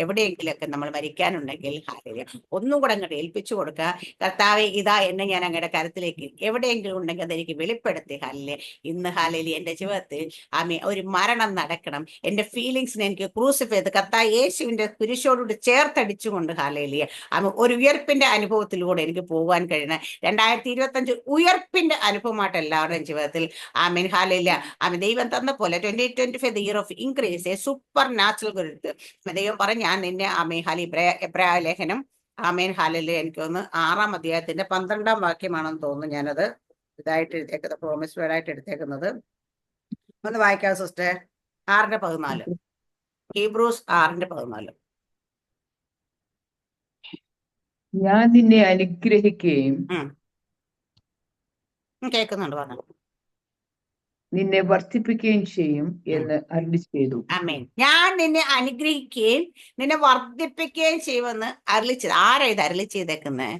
എവിടെയെങ്കിലുമൊക്കെ നമ്മൾ മരിക്കാനുണ്ടെങ്കിൽ ഹല്ലേലൂയ ഒന്നും കൂടെ അങ്ങോട്ട് ഏൽപ്പിച്ചു കൊടുക്കുക. കർത്താവേ, ഇതാ എന്നെ ഞാൻ അങ്ങയുടെ കരത്തിലേക്ക് എവിടെയെങ്കിലും ഉണ്ടെങ്കിൽ അതെനിക്ക് വെളിപ്പെടുത്തി. ഹല്ലേലൂയ ഇന്ന് ഹല്ലേലൂയ എന്റെ ജീവിതത്തിൽ ഒരു മരണം നടക്കണം. എന്റെ ഫീലിങ്സിനെ എനിക്ക് ക്രൂസിഫൈ ചെയ്ത് കർത്താവ് യേശുവിന്റെ കുരിശോടുകൂടി ചേർത്തടിച്ചുകൊണ്ട് ഹല്ലേലൂയ ഒരു ഉയർപ്പിന്റെ അനുഭവത്തിലൂടെ എനിക്ക് പോകാൻ കഴിയണം. 2025 ഉയർപ്പിന്റെ അനുഭവമായിട്ട് എല്ലാവരുടെയും ജീവിതത്തിൽ ഹാലയില്ല ദൈവം തന്ന പോലെ 2025 year of increase supernatural growth ദൈവം പറഞ്ഞ് ഞാൻ നിന്നെ എബ്രായ ലേഖനം ഹാലയില് എനിക്ക് ഒന്ന് 6-ാം അധ്യായത്തിന്റെ 12-ാം വാക്യമാണെന്ന് തോന്നുന്നു. ഞാനത് ഇതായിട്ട് എടുത്തേക്കുന്നത്, പ്രോമിസ് വേർഡായിട്ട് എടുത്തേക്കുന്നത്. ഒന്ന് വായിക്കാം സിസ്റ്റർ. 6:14 ഹീബ്രൂസ് 6:14. ഞാൻ നിന്നെ അനുഗ്രഹിക്കുകയും കേൾക്കുന്നുണ്ട്, പറഞ്ഞു. നിന്നെ വർദ്ധിപ്പിക്കുകയും ചെയ്യും എന്ന് അരുളി ചെയ്തു. ആമേൻ. ഞാൻ നിന്നെ അനുഗ്രഹിക്കുകയും നിന്നെ വർദ്ധിപ്പിക്കുകയും ചെയ്യുമെന്ന് അരുളി ചെയ്തു. ആരാ ഇത് അരുളി ചെയ്തേക്കുന്നത്?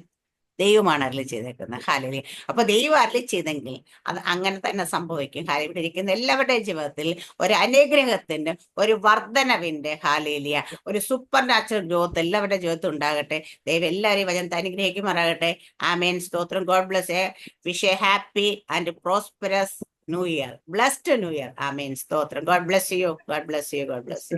ദൈവമാണ് അരുളി ചെയ്തേക്കുന്നത്. ഹാലലി. അപ്പൊ ദൈവം അരുളി ചെയ്തെങ്കിൽ അത് അങ്ങനെ തന്നെ സംഭവിക്കും. ഇവിടെ ഇരിക്കുന്ന എല്ലാവരുടെയും ജീവിതത്തിൽ ഒരു അനുഗ്രഹത്തിന്റെ, ഒരു വർധനവിന്റെ ഹാലേലിയ, ഒരു സൂപ്പർ നാച്ചുറൽ ഗ്രോത്ത് എല്ലാവരുടെ ജീവിതത്തിൽ ഉണ്ടാകട്ടെ. ദൈവം എല്ലാവരെയും വചനത്തെ അനുഗ്രഹിക്കുമാറാകട്ടെ. ആമേൻ. സ്തോത്രം. God bless a wish a happy and prosperous new year. Blessed new year. ആമേൻ. സ്തോത്രം. God bless you. God bless you. God bless U.